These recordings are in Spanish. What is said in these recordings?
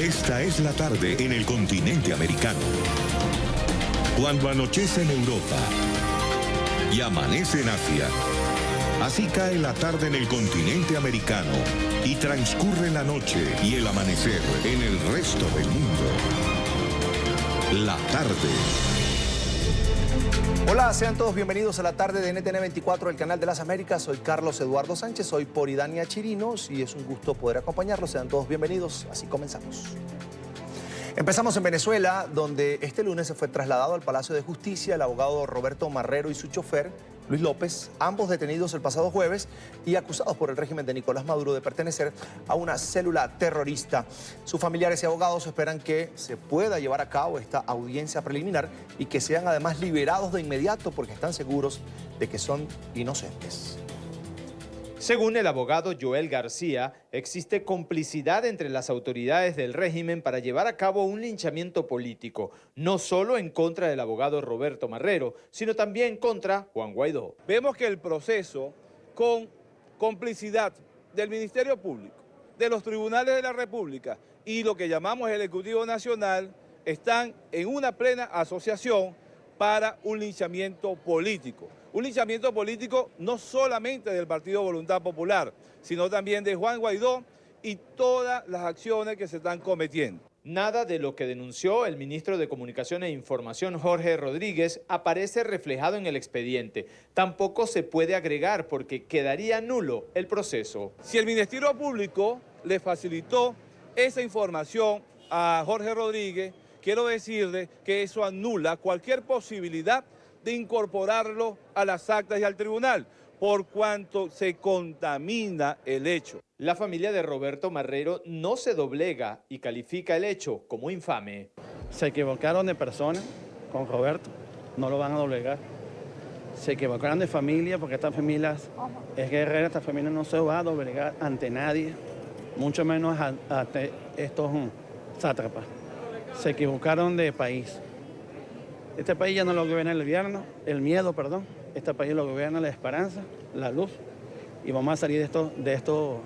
Esta es la tarde en el continente americano. Cuando anochece en Europa y amanece en Asia, así cae la tarde en el continente americano y transcurre la noche y el amanecer en el resto del mundo. La tarde. Hola, sean todos bienvenidos a la tarde de NTN 24, el canal de las Américas. Soy Carlos Eduardo Sánchez, soy Poridania Chirinos y es un gusto poder acompañarlos. Sean todos bienvenidos, así comenzamos. Empezamos en Venezuela, donde este lunes se fue trasladado al Palacio de Justicia el abogado Roberto Marrero y su chofer, Luis López, ambos detenidos el pasado jueves y acusados por el régimen de Nicolás Maduro de pertenecer a una célula terrorista. Sus familiares y abogados esperan que se pueda llevar a cabo esta audiencia preliminar y que sean además liberados de inmediato porque están seguros de que son inocentes. Según el abogado Joel García, existe complicidad entre las autoridades del régimen para llevar a cabo un linchamiento político, no solo en contra del abogado Roberto Marrero, sino también contra Juan Guaidó. Vemos que el proceso, con complicidad del Ministerio Público, de los tribunales de la República y lo que llamamos el Ejecutivo Nacional, están en una plena asociación para un linchamiento político. Un linchamiento político no solamente del Partido Voluntad Popular, sino también de Juan Guaidó y todas las acciones que se están cometiendo. Nada de lo que denunció el ministro de Comunicación e Información, Jorge Rodríguez, aparece reflejado en el expediente. Tampoco se puede agregar porque quedaría nulo el proceso. Si el Ministerio Público le facilitó esa información a Jorge Rodríguez, quiero decirle que eso anula cualquier posibilidad de incorporarlo a las actas y al tribunal, por cuanto se contamina el hecho. La familia de Roberto Marrero no se doblega y califica el hecho como infame. Se equivocaron de persona con Roberto, no lo van a doblegar. Se equivocaron de familia porque esta familia es guerrera, esta familia no se va a doblegar ante nadie, mucho menos ante estos sátrapas. Se equivocaron de país. Este país ya no lo gobierna el miedo, perdón. Este país lo gobierna la esperanza, la luz. Y vamos a salir de estos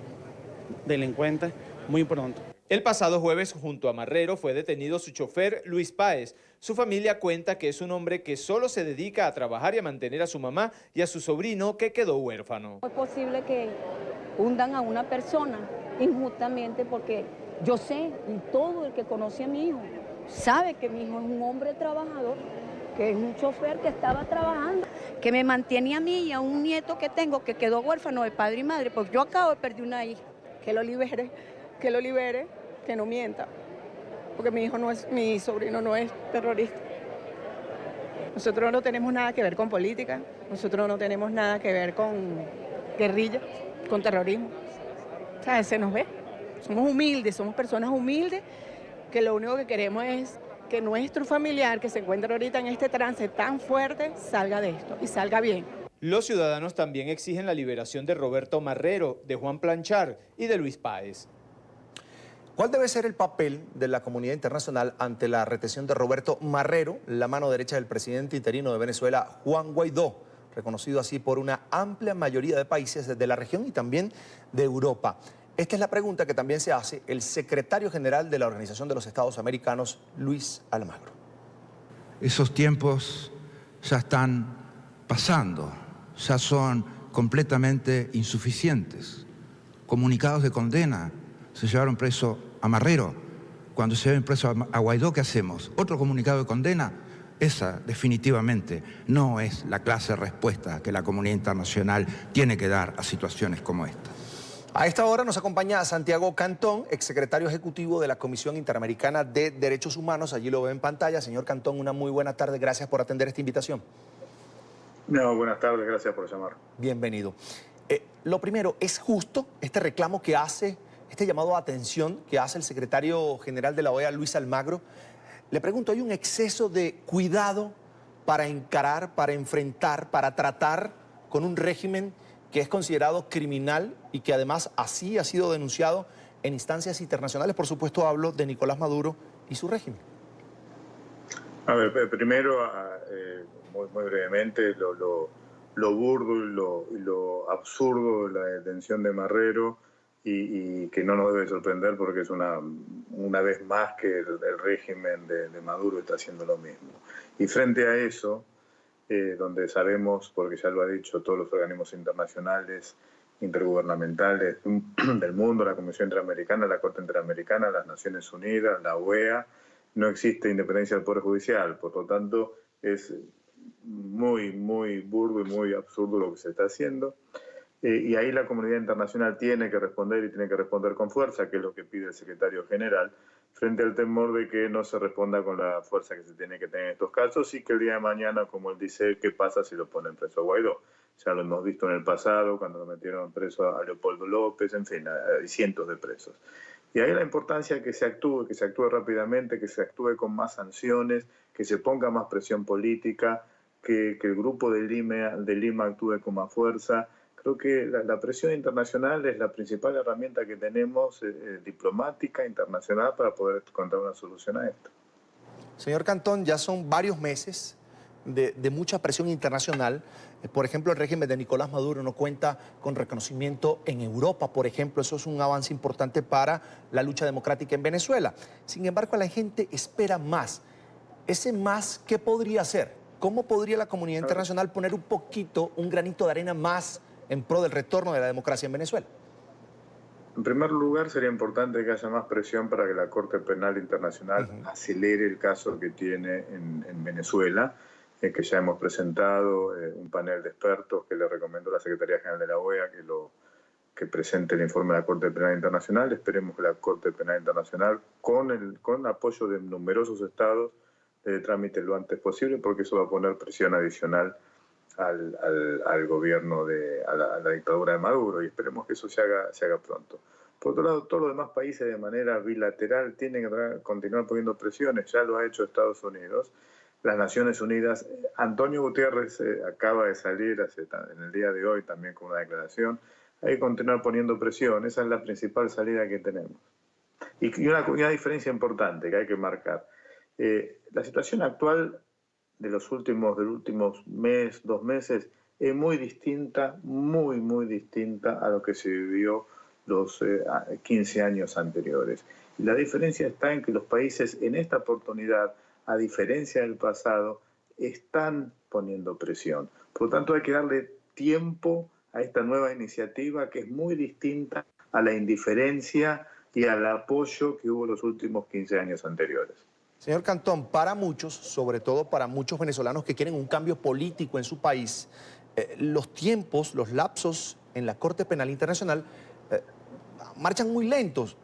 delincuentes muy pronto. El pasado jueves, junto a Marrero, fue detenido su chofer Luis Páez. Su familia cuenta que es un hombre que solo se dedica a trabajar y a mantener a su mamá y a su sobrino que quedó huérfano. Es posible que hundan a una persona injustamente porque yo sé, y todo el que conoce a mi hijo sabe que mi hijo es un hombre trabajador, que es un chofer que estaba trabajando, que me mantiene a mí y a un nieto que tengo que quedó huérfano de padre y madre, porque yo acabo de perder una hija. Que lo libere, que no mienta, porque mi sobrino no es terrorista. Nosotros no tenemos nada que ver con política, nosotros no tenemos nada que ver con guerrilla, con terrorismo. O sea, se nos ve. Somos humildes, somos personas humildes, que lo único que queremos es que nuestro familiar que se encuentra ahorita en este trance tan fuerte salga de esto y salga bien. Los ciudadanos también exigen la liberación de Roberto Marrero, de Juan Planchar y de Luis Páez. ¿Cuál debe ser el papel de la comunidad internacional ante la retención de Roberto Marrero, la mano derecha del presidente interino de Venezuela, Juan Guaidó, reconocido así por una amplia mayoría de países de la región y también de Europa? Esta es la pregunta que también se hace el secretario general de la Organización de los Estados Americanos, Luis Almagro. Esos tiempos ya están pasando, ya son completamente insuficientes. Comunicados de condena, se llevaron preso a Marrero. Cuando se lleven preso a Guaidó, ¿qué hacemos? ¿Otro comunicado de condena? Esa definitivamente no es la clase de respuesta que la comunidad internacional tiene que dar a situaciones como esta. A esta hora nos acompaña Santiago Cantón, exsecretario ejecutivo de la Comisión Interamericana de Derechos Humanos. Allí lo ve en pantalla. Señor Cantón, una muy buena tarde. Gracias por atender esta invitación. No, buenas tardes. Gracias por llamar. Bienvenido. Lo primero, ¿es justo este reclamo que hace, este llamado a atención que hace el secretario general de la OEA, Luis Almagro? Le pregunto, ¿hay un exceso de cuidado para encarar, para enfrentar, para tratar con un régimen que es considerado criminal y que además así ha sido denunciado en instancias internacionales? Por supuesto hablo de Nicolás Maduro y su régimen. A ver, primero, muy brevemente, lo burdo y lo absurdo de la detención de Marrero y que no nos debe sorprender porque es una vez más que el régimen de Maduro está haciendo lo mismo. Y frente a eso, donde sabemos, porque ya lo ha dicho todos los organismos internacionales, intergubernamentales del mundo, la Comisión Interamericana, la Corte Interamericana, las Naciones Unidas, la OEA, no existe independencia del Poder Judicial. Por lo tanto, es muy, muy burdo y muy absurdo lo que se está haciendo. Y ahí la comunidad internacional tiene que responder y tiene que responder con fuerza, que es lo que pide el secretario general, frente al temor de que no se responda con la fuerza que se tiene que tener en estos casos y que el día de mañana, como él dice, ¿qué pasa si lo ponen preso a Guaidó? Ya lo hemos visto en el pasado, cuando lo metieron preso a Leopoldo López, en fin, hay cientos de presos. Y ahí la importancia que se actúe rápidamente, que se actúe con más sanciones, que se ponga más presión política, que el grupo de Lima actúe con más fuerza. Creo que la presión internacional es la principal herramienta que tenemos diplomática, internacional, para poder encontrar una solución a esto. Señor Cantón, ya son varios meses de mucha presión internacional. Por ejemplo, el régimen de Nicolás Maduro no cuenta con reconocimiento en Europa, por ejemplo. Eso es un avance importante para la lucha democrática en Venezuela. Sin embargo, la gente espera más. Ese más, ¿qué podría hacer? ¿Cómo podría la comunidad internacional poner un granito de arena más en pro del retorno de la democracia en Venezuela? En primer lugar, sería importante que haya más presión para que la Corte Penal Internacional acelere el caso que tiene en Venezuela, que ya hemos presentado un panel de expertos que le recomendó la Secretaría General de la OEA que presente el informe de la Corte Penal Internacional. Esperemos que la Corte Penal Internacional, con apoyo de numerosos estados, le tramite lo antes posible, porque eso va a poner presión adicional al gobierno, a la dictadura de Maduro, y esperemos que eso se haga pronto. Por otro lado, todos los demás países de manera bilateral tienen que continuar poniendo presiones. Ya lo ha hecho Estados Unidos, las Naciones Unidas. Antonio Guterres acaba de salir en el día de hoy también con una declaración. Hay que continuar poniendo presión, esa es la principal salida que tenemos. Y una diferencia importante que hay que marcar. La situación actual de los últimos mes, 2 meses, es muy distinta, muy distinta a lo que se vivió los 15 años anteriores. Y la diferencia está en que los países en esta oportunidad, a diferencia del pasado, están poniendo presión. Por lo tanto, hay que darle tiempo a esta nueva iniciativa, que es muy distinta a la indiferencia y al apoyo que hubo los últimos 15 años anteriores. Señor Cantón, para muchos, sobre todo para muchos venezolanos que quieren un cambio político en su país, los tiempos, los lapsos en la Corte Penal Internacional marchan muy lentos.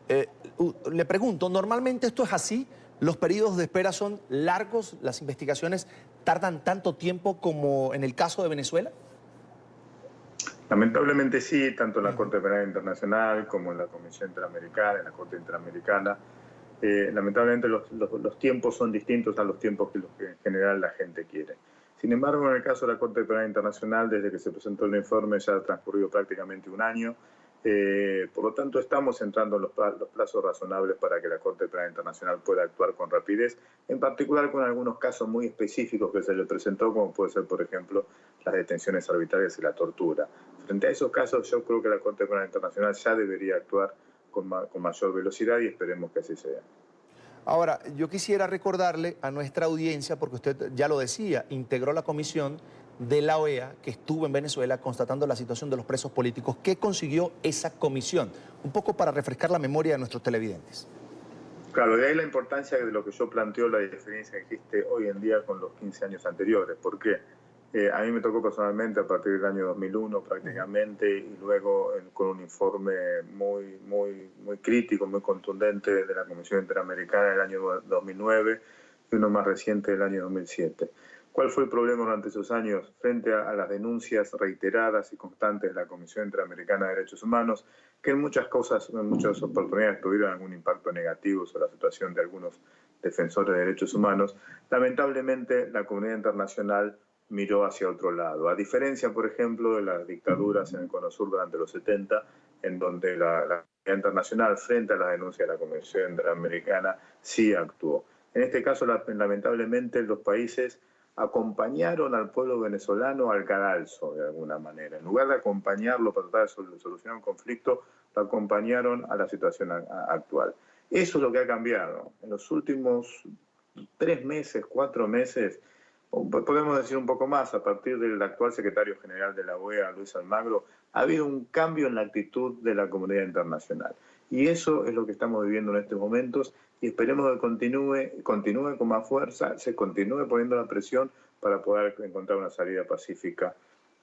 Le pregunto, ¿normalmente esto es así? ¿Los periodos de espera son largos? ¿Las investigaciones tardan tanto tiempo como en el caso de Venezuela? Lamentablemente sí, tanto en la Corte Penal Internacional como en la Comisión Interamericana, en la Corte Interamericana. Lamentablemente los tiempos son distintos a los tiempos que en general la gente quiere. Sin embargo, en el caso de la Corte Penal Internacional, desde que se presentó el informe ya ha transcurrido prácticamente un año. Por lo tanto, estamos entrando en los plazos razonables para que la Corte Penal Internacional pueda actuar con rapidez, en particular con algunos casos muy específicos que se le presentó, como puede ser, por ejemplo, las detenciones arbitrarias y la tortura. Frente a esos casos, yo creo que la Corte Penal Internacional ya debería actuar con mayor velocidad y esperemos que así sea. Ahora, yo quisiera recordarle a nuestra audiencia, porque usted ya lo decía, integró la comisión de la OEA que estuvo en Venezuela constatando la situación de los presos políticos. ¿Qué consiguió esa comisión? Un poco para refrescar la memoria de nuestros televidentes. Claro, de ahí la importancia de lo que yo planteo, la diferencia que existe hoy en día con los 15 años anteriores. ¿Por qué? A mí me tocó personalmente a partir del año 2001 prácticamente, y luego con un informe muy crítico, muy contundente de la Comisión Interamericana en el año 2009 y uno más reciente del año 2007. ¿Cuál fue el problema durante esos años? Frente a las denuncias reiteradas y constantes de la Comisión Interamericana de Derechos Humanos, que en muchas oportunidades tuvieron algún impacto negativo sobre la situación de algunos defensores de derechos humanos, lamentablemente la comunidad internacional miró hacia otro lado. A diferencia, por ejemplo, de las dictaduras en el Cono Sur durante los 70, en donde la comunidad internacional, frente a la denuncia de la Comisión Interamericana, sí actuó. En este caso, lamentablemente, los países acompañaron al pueblo venezolano al cadalso, de alguna manera. En lugar de acompañarlo para tratar de solucionar un conflicto, lo acompañaron a la situación actual. Eso es lo que ha cambiado. En los últimos 3 meses, 4 meses, podemos decir un poco más, a partir del actual secretario general de la OEA, Luis Almagro, ha habido un cambio en la actitud de la comunidad internacional. Y eso es lo que estamos viviendo en estos momentos y esperemos que continúe con más fuerza, se continúe poniendo la presión para poder encontrar una salida pacífica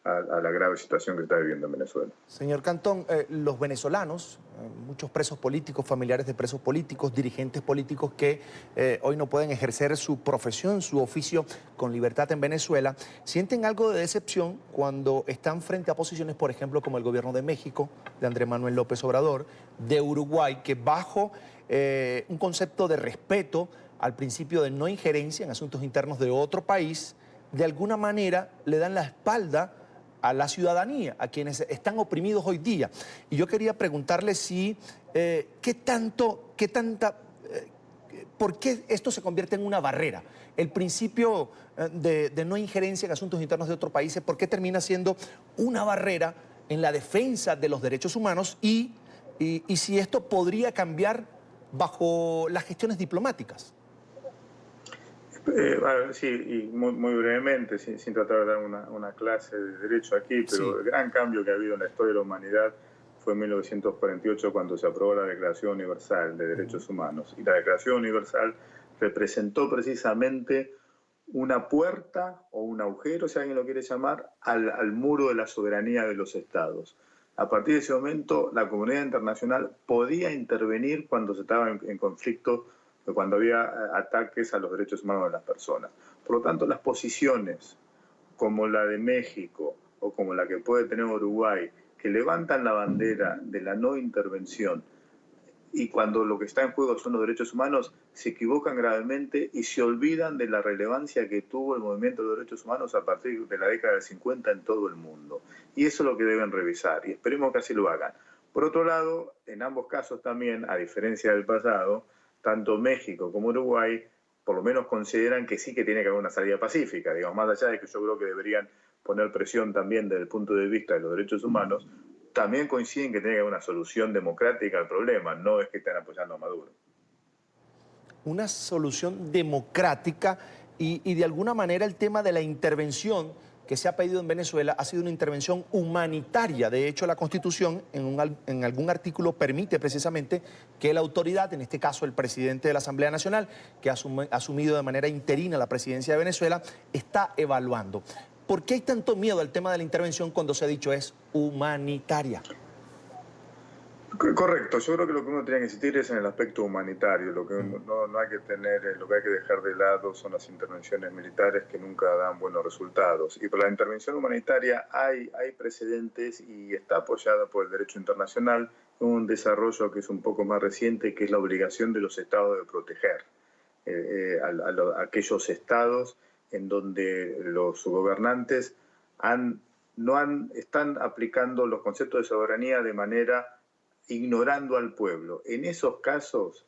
a la grave situación que está viviendo en Venezuela. Señor Cantón, los venezolanos, muchos presos políticos, familiares de presos políticos, dirigentes políticos que hoy no pueden ejercer su profesión, su oficio con libertad en Venezuela, sienten algo de decepción cuando están frente a posiciones, por ejemplo, como el gobierno de México, de Andrés Manuel López Obrador, de Uruguay, que bajo un concepto de respeto al principio de no injerencia en asuntos internos de otro país, de alguna manera le dan la espalda a la ciudadanía, a quienes están oprimidos hoy día. Y yo quería preguntarle si, ¿por qué esto se convierte en una barrera? El principio de no injerencia en asuntos internos de otros países, ¿por qué termina siendo una barrera en la defensa de los derechos humanos y si esto podría cambiar bajo las gestiones diplomáticas? Sí, y muy brevemente, sin tratar de dar una clase de derecho aquí, pero sí. El gran cambio que ha habido en la historia de la humanidad fue en 1948 cuando se aprobó la Declaración Universal de Derechos Humanos. Y la Declaración Universal representó precisamente una puerta o un agujero, si alguien lo quiere llamar, al muro de la soberanía de los estados. A partir de ese momento, la comunidad internacional podía intervenir cuando se estaba en conflicto, cuando había ataques a los derechos humanos de las personas. Por lo tanto, las posiciones como la de México o como la que puede tener Uruguay, que levantan la bandera de la no intervención y cuando lo que está en juego son los derechos humanos, se equivocan gravemente y se olvidan de la relevancia que tuvo el movimiento de los derechos humanos a partir de la década del 50 en todo el mundo. Y eso es lo que deben revisar y esperemos que así lo hagan. Por otro lado, en ambos casos también, a diferencia del pasado, tanto México como Uruguay, por lo menos consideran que sí que tiene que haber una salida pacífica, digamos, más allá de que yo creo que deberían poner presión también desde el punto de vista de los derechos humanos, también coinciden que tiene que haber una solución democrática al problema, no es que estén apoyando a Maduro. Una solución democrática y de alguna manera el tema de la intervención que se ha pedido en Venezuela ha sido una intervención humanitaria. De hecho, la Constitución en algún artículo permite precisamente que la autoridad, en este caso el presidente de la Asamblea Nacional, que ha asumido de manera interina la presidencia de Venezuela, está evaluando. ¿Por qué hay tanto miedo al tema de la intervención cuando se ha dicho es humanitaria? Correcto, yo creo que lo que uno tiene que insistir es en el aspecto humanitario, lo que no hay que tener, lo que hay que dejar de lado son las intervenciones militares que nunca dan buenos resultados. Y por la intervención humanitaria hay precedentes y está apoyada por el derecho internacional, un desarrollo que es un poco más reciente, que es la obligación de los estados de proteger a aquellos estados en donde los gobernantes están aplicando los conceptos de soberanía de manera ignorando al pueblo. En esos casos,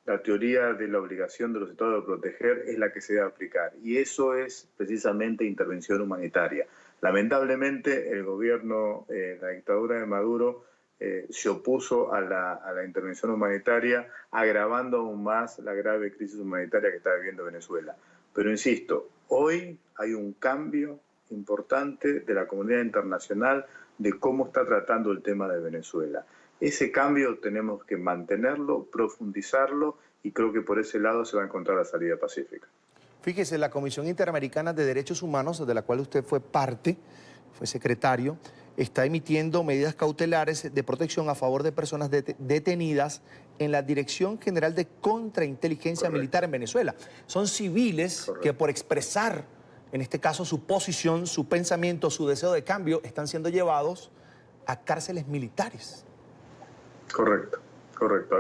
la teoría de la obligación de los estados de proteger es la que se debe aplicar. Y eso es precisamente intervención humanitaria. Lamentablemente, el gobierno, la dictadura de Maduro, se opuso a la intervención humanitaria, agravando aún más la grave crisis humanitaria que está viviendo Venezuela. Pero insisto, hoy hay un cambio importante de la comunidad internacional de cómo está tratando el tema de Venezuela. Ese cambio tenemos que mantenerlo, profundizarlo y creo que por ese lado se va a encontrar la salida pacífica. Fíjese, la Comisión Interamericana de Derechos Humanos, de la cual usted fue parte, fue secretario, está emitiendo medidas cautelares de protección a favor de personas detenidas en la Dirección General de Contrainteligencia Militar en Venezuela. Son civiles que por expresar, en este caso, su posición, su pensamiento, su deseo de cambio, están siendo llevados a cárceles militares. Correcto.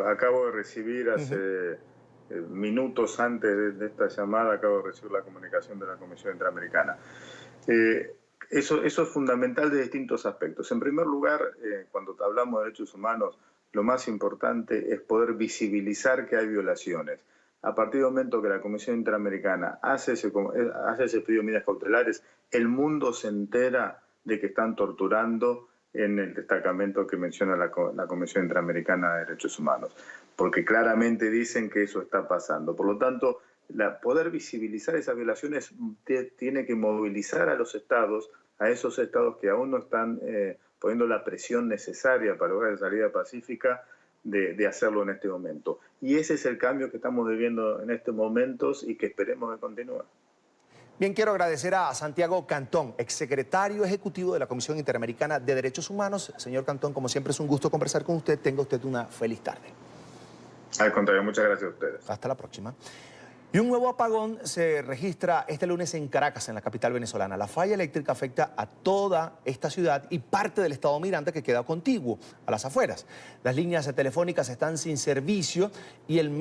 Acabo de recibir hace minutos antes de esta llamada, acabo de recibir la comunicación de la Comisión Interamericana. Eso es fundamental de distintos aspectos. En primer lugar, cuando hablamos de derechos humanos, lo más importante es poder visibilizar que hay violaciones. A partir del momento que la Comisión Interamericana hace ese pedido de medidas cautelares, el mundo se entera de que están torturando en el destacamento que menciona la Convención Interamericana de Derechos Humanos, porque claramente dicen que eso está pasando. Por lo tanto, poder visibilizar esas violaciones tiene que movilizar a los estados, a esos estados que aún no están poniendo la presión necesaria para lograr la salida pacífica, de hacerlo en este momento. Y ese es el cambio que estamos viviendo en estos momentos y que esperemos que continúe. Bien, quiero agradecer a Santiago Cantón, exsecretario ejecutivo de la Comisión Interamericana de Derechos Humanos. Señor Cantón, como siempre es un gusto conversar con usted. Tenga usted una feliz tarde. Al contrario, muchas gracias a ustedes. Hasta la próxima. Y un nuevo apagón se registra este lunes en Caracas, en la capital venezolana. La falla eléctrica afecta a toda esta ciudad y parte del estado Miranda, que queda contiguo a las afueras. Las líneas telefónicas están sin servicio y el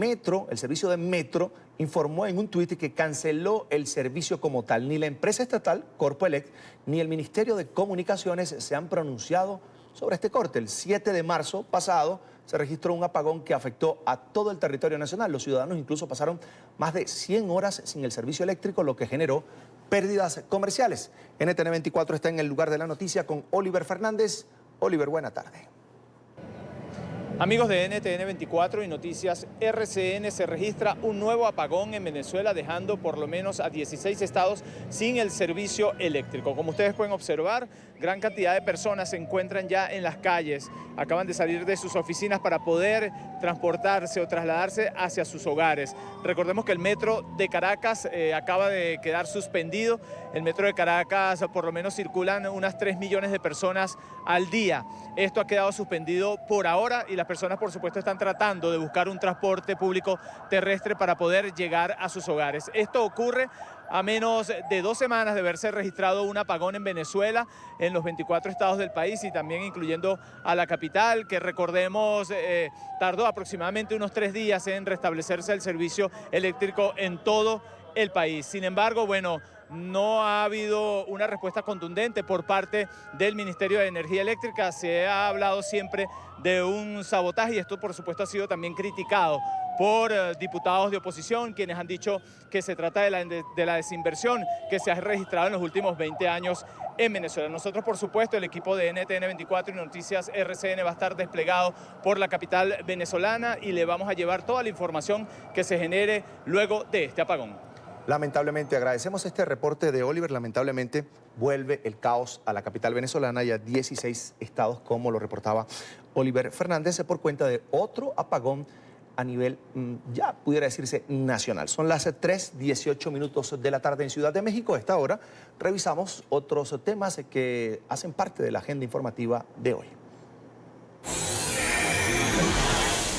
servicio de metro, informó en un tuit que canceló el servicio como tal. Ni la empresa estatal, Corpoelec, ni el Ministerio de Comunicaciones se han pronunciado sobre este corte. El 7 de marzo pasado se registró un apagón que afectó a todo el territorio nacional. Los ciudadanos incluso pasaron más de 100 horas sin el servicio eléctrico, lo que generó pérdidas comerciales. NTN 24 está en el lugar de la noticia con Oliver Fernández. Oliver, buena tarde. Amigos de NTN 24 y Noticias RCN, se registra un nuevo apagón en Venezuela, dejando por lo menos a 16 estados sin el servicio eléctrico. Como ustedes pueden observar, gran cantidad de personas se encuentran ya en las calles. Acaban de salir de sus oficinas para poder transportarse o trasladarse hacia sus hogares. Recordemos que el metro de Caracas acaba de quedar suspendido. El metro de Caracas por lo menos circulan unas 3 millones de personas al día. Esto ha quedado suspendido por ahora y las personas, por supuesto, están tratando de buscar un transporte público terrestre para poder llegar a sus hogares. Esto ocurre a menos de 2 semanas de haberse registrado un apagón en Venezuela, en los 24 estados del país y también incluyendo a la capital, que recordemos tardó aproximadamente unos 3 días en restablecerse el servicio eléctrico en todo el país. Sin embargo, bueno, no ha habido una respuesta contundente por parte del Ministerio de Energía Eléctrica. Se ha hablado siempre de un sabotaje y esto, por supuesto, ha sido también criticado por diputados de oposición, quienes han dicho que se trata de la desinversión que se ha registrado en los últimos 20 años en Venezuela. Nosotros, por supuesto, el equipo de NTN 24 y Noticias RCN va a estar desplegado por la capital venezolana y le vamos a llevar toda la información que se genere luego de este apagón. Lamentablemente, agradecemos este reporte de Oliver. Lamentablemente, vuelve el caos a la capital venezolana y a 16 estados, como lo reportaba Oliver Fernández, por cuenta de otro apagón a nivel, ya pudiera decirse, nacional. Son las 3:18 de la tarde en Ciudad de México. A esta hora revisamos otros temas que hacen parte de la agenda informativa de hoy.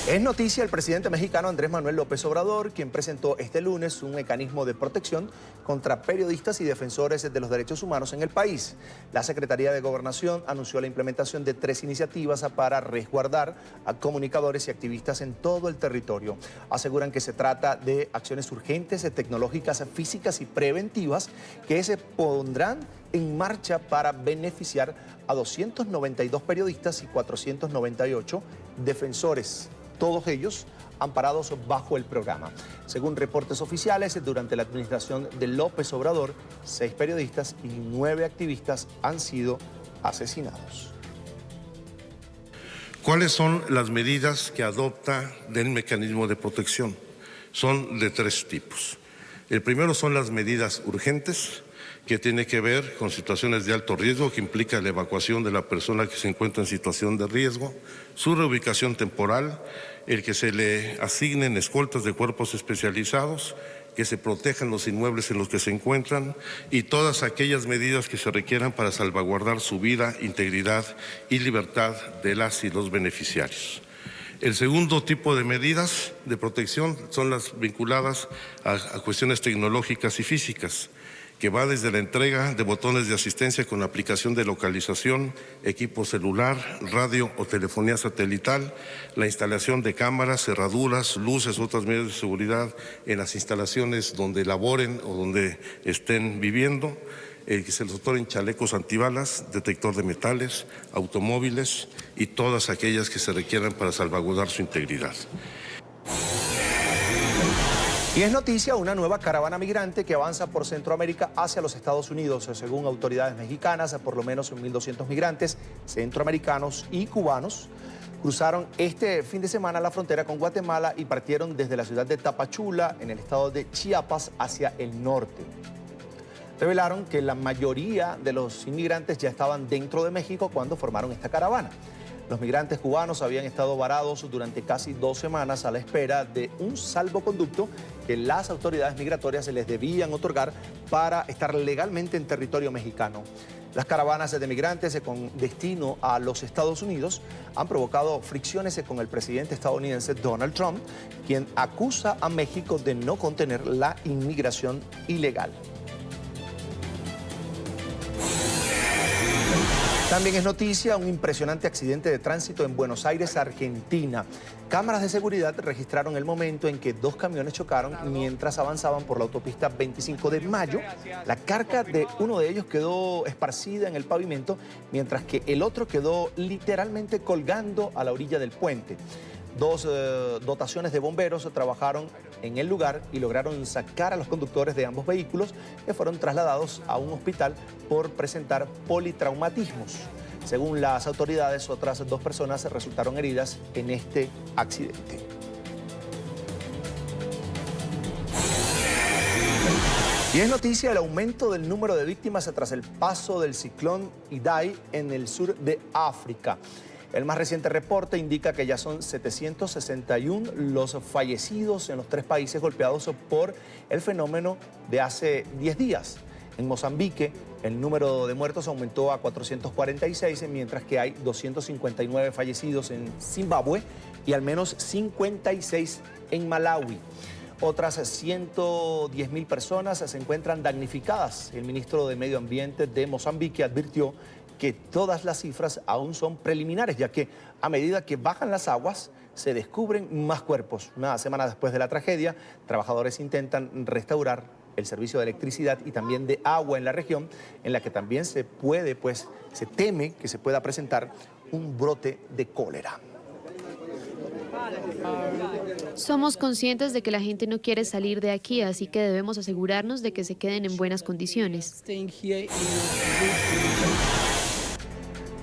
Es noticia el presidente mexicano Andrés Manuel López Obrador, quien presentó este lunes un mecanismo de protección contra periodistas y defensores de los derechos humanos en el país. La Secretaría de Gobernación anunció la implementación de 3 iniciativas para resguardar a comunicadores y activistas en todo el territorio. Aseguran que se trata de acciones urgentes, tecnológicas, físicas y preventivas que se pondrán en marcha para beneficiar a 292 periodistas y 498 defensores. Todos ellos amparados bajo el programa. Según reportes oficiales, durante la administración de López Obrador, 6 periodistas y 9 activistas han sido asesinados. ¿Cuáles son las medidas que adopta del mecanismo de protección? Son de 3 tipos. El primero son las medidas urgentes, que tiene que ver con situaciones de alto riesgo, que implica la evacuación de la persona que se encuentra en situación de riesgo, su reubicación temporal, el que se le asignen escoltas de cuerpos especializados, que se protejan los inmuebles en los que se encuentran y todas aquellas medidas que se requieran para salvaguardar su vida, integridad y libertad de las y los beneficiarios. El segundo tipo de medidas de protección son las vinculadas a cuestiones tecnológicas y físicas, que va desde la entrega de botones de asistencia con aplicación de localización, equipo celular, radio o telefonía satelital, la instalación de cámaras, cerraduras, luces, otras medidas de seguridad en las instalaciones donde laboren o donde estén viviendo, que se les otorguen chalecos antibalas, detector de metales, automóviles y todas aquellas que se requieran para salvaguardar su integridad. Y es noticia una nueva caravana migrante que avanza por Centroamérica hacia los Estados Unidos. Según autoridades mexicanas, por lo menos 1.200 migrantes centroamericanos y cubanos cruzaron este fin de semana la frontera con Guatemala y partieron desde la ciudad de Tapachula, en el estado de Chiapas, hacia el norte. Revelaron que la mayoría de los inmigrantes ya estaban dentro de México cuando formaron esta caravana. Los migrantes cubanos habían estado varados durante casi 2 semanas a la espera de un salvoconducto que las autoridades migratorias les debían otorgar para estar legalmente en territorio mexicano. Las caravanas de migrantes con destino a los Estados Unidos han provocado fricciones con el presidente estadounidense Donald Trump, quien acusa a México de no contener la inmigración ilegal. También es noticia un impresionante accidente de tránsito en Buenos Aires, Argentina. Cámaras de seguridad registraron el momento en que 2 camiones chocaron mientras avanzaban por la autopista 25 de Mayo. La carga de uno de ellos quedó esparcida en el pavimento, mientras que el otro quedó literalmente colgando a la orilla del puente. 2 dotaciones de bomberos trabajaron en el lugar y lograron sacar a los conductores de ambos vehículos, que fueron trasladados a un hospital por presentar politraumatismos. Según las autoridades, otras 2 personas resultaron heridas en este accidente. Y es noticia el aumento del número de víctimas tras el paso del ciclón Idai en el sur de África. El más reciente reporte indica que ya son 761 los fallecidos en los 3 países golpeados por el fenómeno de hace 10 días. En Mozambique, el número de muertos aumentó a 446, mientras que hay 259 fallecidos en Zimbabue y al menos 56 en Malawi. Otras 110.000 personas se encuentran damnificadas. El ministro de Medio Ambiente de Mozambique advirtió que todas las cifras aún son preliminares, ya que a medida que bajan las aguas se descubren más cuerpos. Una semana después de la tragedia, trabajadores intentan restaurar el servicio de electricidad y también de agua en la región, en la que también se teme que se pueda presentar un brote de cólera. Somos conscientes de que la gente no quiere salir de aquí, así que debemos asegurarnos de que se queden en buenas condiciones.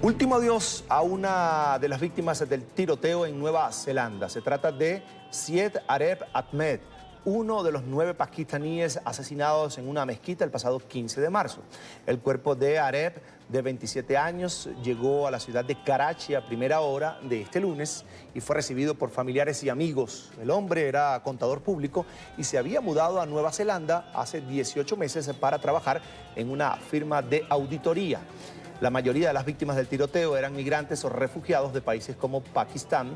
Último adiós a una de las víctimas del tiroteo en Nueva Zelanda. Se trata de Syed Aref Ahmed, uno de los 9 pakistaníes asesinados en una mezquita el pasado 15 de marzo. El cuerpo de Aref, de 27 años, llegó a la ciudad de Karachi a primera hora de este lunes y fue recibido por familiares y amigos. El hombre era contador público y se había mudado a Nueva Zelanda hace 18 meses para trabajar en una firma de auditoría. La mayoría de las víctimas del tiroteo eran migrantes o refugiados de países como Pakistán,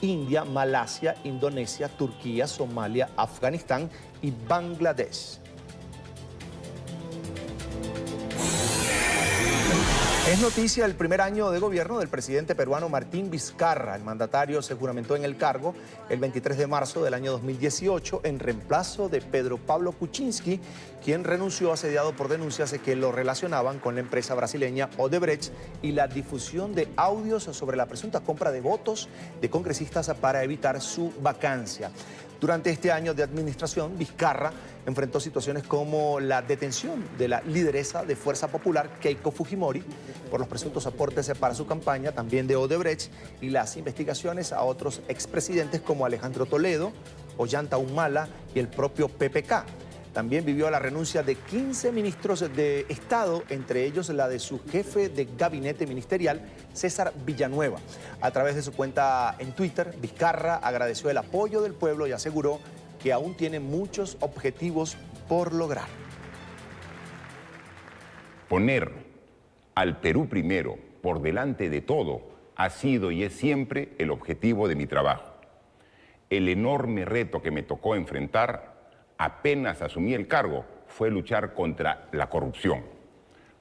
India, Malasia, Indonesia, Turquía, Somalia, Afganistán y Bangladesh. Es noticia el primer año de gobierno del presidente peruano Martín Vizcarra. El mandatario se juramentó en el cargo el 23 de marzo del año 2018 en reemplazo de Pedro Pablo Kuczynski, quien renunció asediado por denuncias que lo relacionaban con la empresa brasileña Odebrecht y la difusión de audios sobre la presunta compra de votos de congresistas para evitar su vacancia. Durante este año de administración, Vizcarra enfrentó situaciones como la detención de la lideresa de Fuerza Popular, Keiko Fujimori, por los presuntos aportes para su campaña, también de Odebrecht, y las investigaciones a otros expresidentes como Alejandro Toledo, Ollanta Humala y el propio PPK. También vivió la renuncia de 15 ministros de Estado, entre ellos la de su jefe de gabinete ministerial, César Villanueva. A través de su cuenta en Twitter, Vizcarra agradeció el apoyo del pueblo y aseguró que aún tiene muchos objetivos por lograr. Poner al Perú primero, por delante de todo, ha sido y es siempre el objetivo de mi trabajo. El enorme reto que me tocó enfrentar apenas asumí el cargo fue luchar contra la corrupción.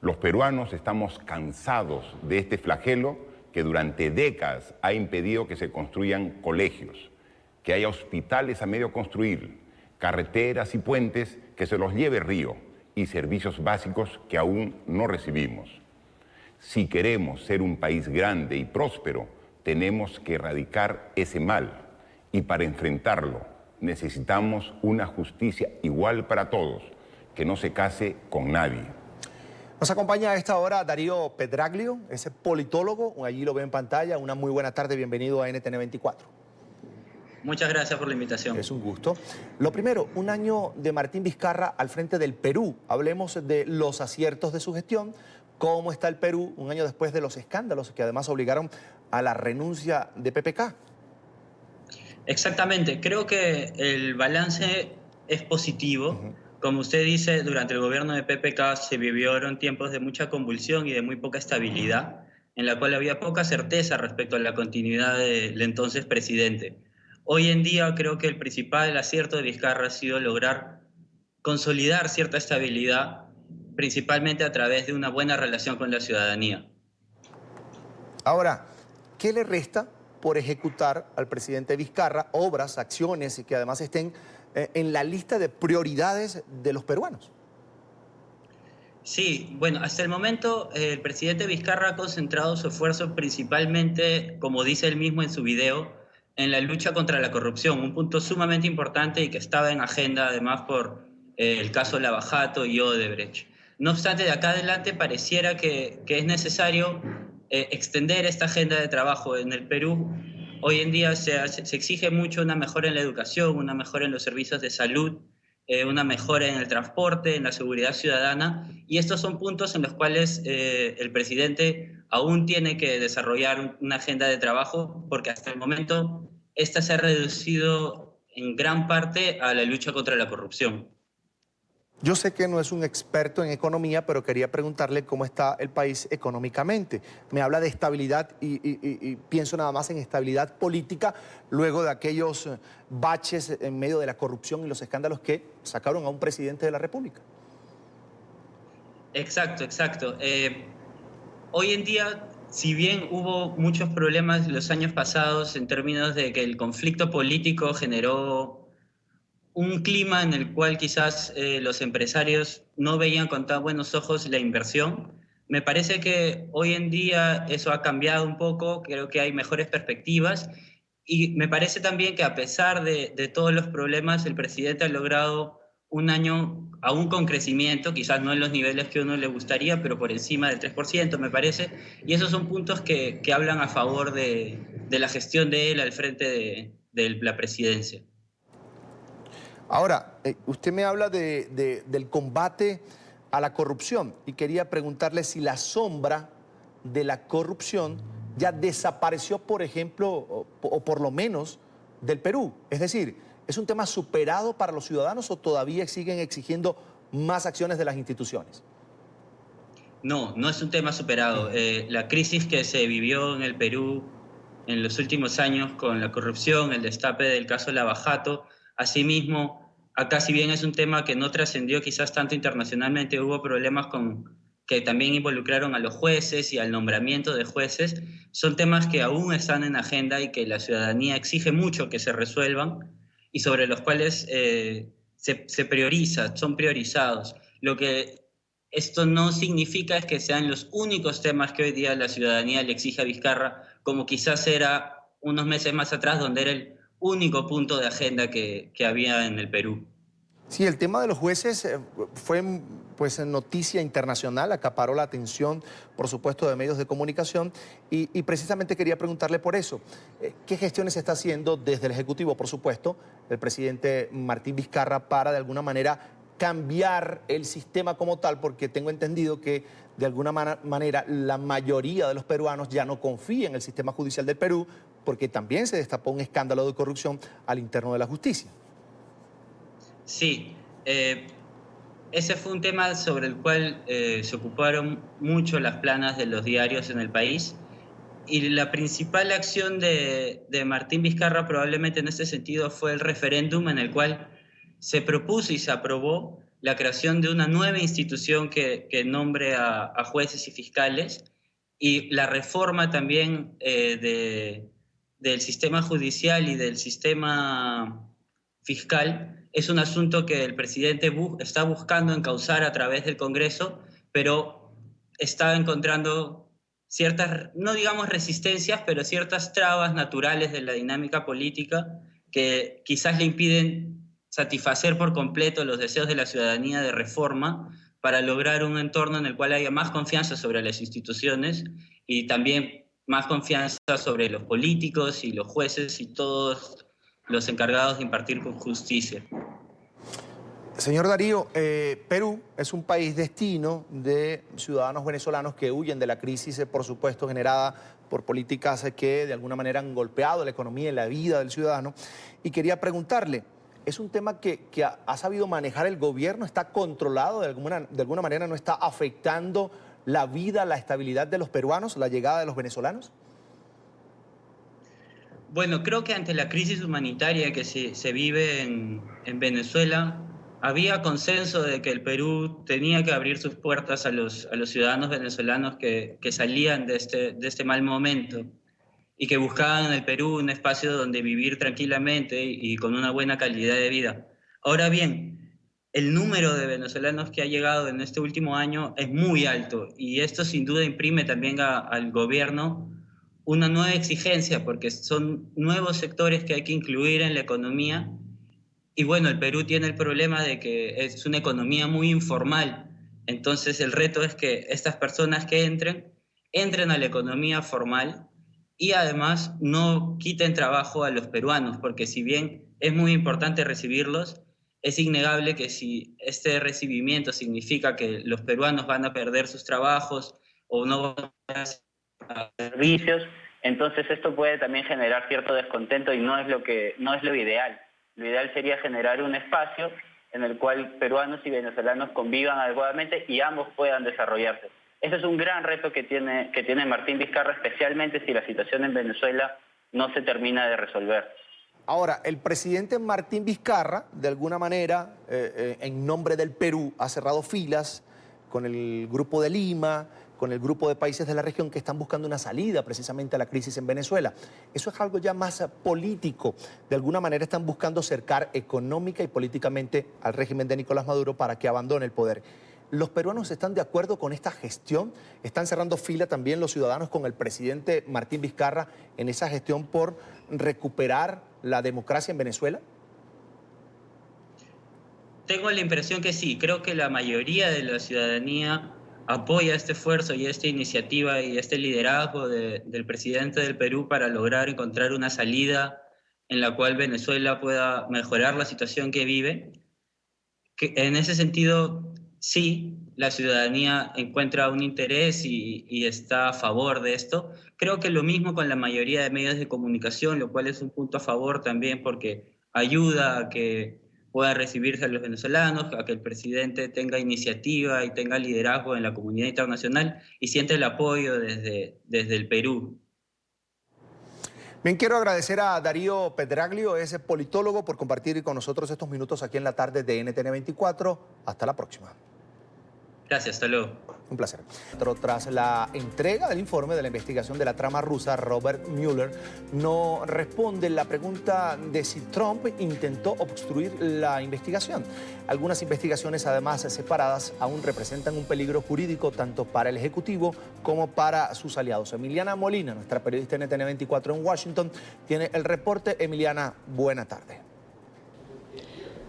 Los peruanos estamos cansados de este flagelo que durante décadas ha impedido que se construyan colegios, que haya hospitales a medio construir, carreteras y puentes que se los lleve el río y servicios básicos que aún no recibimos. Si queremos ser un país grande y próspero, tenemos que erradicar ese mal y para enfrentarlo necesitamos una justicia igual para todos, que no se case con nadie. Nos acompaña a esta hora Darío Pedraglio, ese politólogo, allí lo ve en pantalla. Una muy buena tarde, bienvenido a NTN 24. Muchas gracias por la invitación. Es un gusto. Lo primero, un año de Martín Vizcarra al frente del Perú. Hablemos de los aciertos de su gestión. ¿Cómo está el Perú un año después de los escándalos que además obligaron a la renuncia de PPK? Exactamente. Creo que el balance es positivo. Como usted dice, durante el gobierno de PPK se vivieron tiempos de mucha convulsión y de muy poca estabilidad, en la cual había poca certeza respecto a la continuidad del entonces presidente. Hoy en día creo que el principal acierto de Vizcarra ha sido lograr consolidar cierta estabilidad, principalmente a través de una buena relación con la ciudadanía. Ahora, ¿qué le resta por ejecutar al presidente Vizcarra? Obras, acciones que además estén en la lista de prioridades de los peruanos. Sí, bueno, hasta el momento el presidente Vizcarra ha concentrado su esfuerzo principalmente, como dice él mismo en su video, en la lucha contra la corrupción, un punto sumamente importante y que estaba en agenda además por el caso Lava-Jato y Odebrecht. No obstante, de acá adelante pareciera que es necesario extender esta agenda de trabajo en el Perú. Hoy en día se exige mucho una mejora en la educación, una mejora en los servicios de salud, una mejora en el transporte, en la seguridad ciudadana, y estos son puntos en los cuales el presidente aún tiene que desarrollar una agenda de trabajo, porque hasta el momento esta se ha reducido en gran parte a la lucha contra la corrupción. Yo sé que no es un experto en economía, pero quería preguntarle cómo está el país económicamente. Me habla de estabilidad y pienso nada más en estabilidad política luego de aquellos baches en medio de la corrupción y los escándalos que sacaron a un presidente de la República. Exacto, exacto. Hoy en día, si bien hubo muchos problemas los años pasados en términos de que el conflicto político generó un clima en el cual quizás los empresarios no veían con tan buenos ojos la inversión. Me parece que hoy en día eso ha cambiado un poco, creo que hay mejores perspectivas y me parece también que a pesar de todos los problemas, el presidente ha logrado un año aún con crecimiento, quizás no en los niveles que a uno le gustaría, pero por encima del 3%, me parece, y esos son puntos que hablan a favor de la gestión de él al frente de la presidencia. Ahora, usted me habla del combate a la corrupción y quería preguntarle si la sombra de la corrupción ya desapareció, por ejemplo, o por lo menos del Perú. Es decir, ¿es un tema superado para los ciudadanos o todavía siguen exigiendo más acciones de las instituciones? No, no es un tema superado. La crisis que se vivió en el Perú en los últimos años con la corrupción, el destape del caso Lava-Jato, asimismo, acá si bien es un tema que no trascendió quizás tanto internacionalmente, hubo problemas que también involucraron a los jueces y al nombramiento de jueces, son temas que aún están en agenda y que la ciudadanía exige mucho que se resuelvan y sobre los cuales se prioriza, son priorizados. Lo que esto no significa es que sean los únicos temas que hoy día la ciudadanía le exige a Vizcarra, como quizás era unos meses más atrás, donde era el único punto de agenda que había en el Perú. Sí, el tema de los jueces fue pues noticia internacional, acaparó la atención, por supuesto, de medios de comunicación y precisamente quería preguntarle por eso. ¿Qué gestiones se está haciendo desde el Ejecutivo, por supuesto, el presidente Martín Vizcarra para de alguna manera cambiar el sistema como tal? Porque tengo entendido que de alguna manera la mayoría de los peruanos ya no confía en el sistema judicial del Perú porque también se destapó un escándalo de corrupción al interno de la justicia. Sí, ese fue un tema sobre el cual se ocuparon mucho las planas de los diarios en el país y la principal acción de Martín Vizcarra probablemente en ese sentido fue el referéndum en el cual se propuso y se aprobó la creación de una nueva institución que nombre a jueces y fiscales y la reforma también del sistema judicial y del sistema fiscal es un asunto que el presidente está buscando encauzar a través del Congreso, pero está encontrando ciertas, no digamos resistencias, pero ciertas trabas naturales de la dinámica política que quizás le impiden satisfacer por completo los deseos de la ciudadanía de reforma para lograr un entorno en el cual haya más confianza sobre las instituciones y también más confianza sobre los políticos y los jueces y todos los encargados de impartir justicia. Señor Darío, Perú es un país destino de ciudadanos venezolanos que huyen de la crisis, por supuesto, generada por políticas que de alguna manera han golpeado la economía y la vida del ciudadano. Y quería preguntarle, ¿es un tema que ha sabido manejar el gobierno? ¿Está controlado de alguna manera? ¿No está afectando la vida, la estabilidad de los peruanos, la llegada de los venezolanos? Bueno, creo que ante la crisis humanitaria que se vive en Venezuela, había consenso de que el Perú tenía que abrir sus puertas a los ciudadanos venezolanos que salían de este mal momento y que buscaban en el Perú un espacio donde vivir tranquilamente y con una buena calidad de vida. Ahora bien, el número de venezolanos que ha llegado en este último año es muy alto y esto sin duda imprime también al gobierno una nueva exigencia porque son nuevos sectores que hay que incluir en la economía. Y bueno, el Perú tiene el problema de que es una economía muy informal. Entonces el reto es que estas personas que entren a la economía formal y además no quiten trabajo a los peruanos, porque si bien es muy importante recibirlos, es innegable que si este recibimiento significa que los peruanos van a perder sus trabajos o no van a hacer servicios, entonces esto puede también generar cierto descontento y no es lo ideal. Lo ideal sería generar un espacio en el cual peruanos y venezolanos convivan adecuadamente y ambos puedan desarrollarse. Ese es un gran reto que tiene Martín Vizcarra, especialmente si la situación en Venezuela no se termina de resolver. Ahora, el presidente Martín Vizcarra, de alguna manera, en nombre del Perú, ha cerrado filas con el Grupo de Lima, con el grupo de países de la región que están buscando una salida precisamente a la crisis en Venezuela. Eso es algo ya más político. De alguna manera están buscando cercar económica y políticamente al régimen de Nicolás Maduro para que abandone el poder. ¿Los peruanos están de acuerdo con esta gestión? ¿Están cerrando fila también los ciudadanos con el presidente Martín Vizcarra en esa gestión por recuperar la democracia en Venezuela? Tengo la impresión que sí. Creo que la mayoría de la ciudadanía apoya este esfuerzo y esta iniciativa y este liderazgo del presidente del Perú para lograr encontrar una salida en la cual Venezuela pueda mejorar la situación que vive. Que en ese sentido, sí, la ciudadanía encuentra un interés y está a favor de esto. Creo que lo mismo con la mayoría de medios de comunicación, lo cual es un punto a favor también porque ayuda a que pueda recibirse a los venezolanos, a que el presidente tenga iniciativa y tenga liderazgo en la comunidad internacional y siente el apoyo desde el Perú. Bien, quiero agradecer a Darío Pedraglio, es politólogo, por compartir con nosotros estos minutos aquí en la tarde de NTN 24. Hasta la próxima. Gracias, hasta luego. Un placer. Tras la entrega del informe de la investigación de la trama rusa, Robert Mueller no responde la pregunta de si Trump intentó obstruir la investigación. Algunas investigaciones, además separadas, aún representan un peligro jurídico tanto para el Ejecutivo como para sus aliados. Emiliana Molina, nuestra periodista en NTN 24 en Washington, tiene el reporte. Emiliana, buena tarde.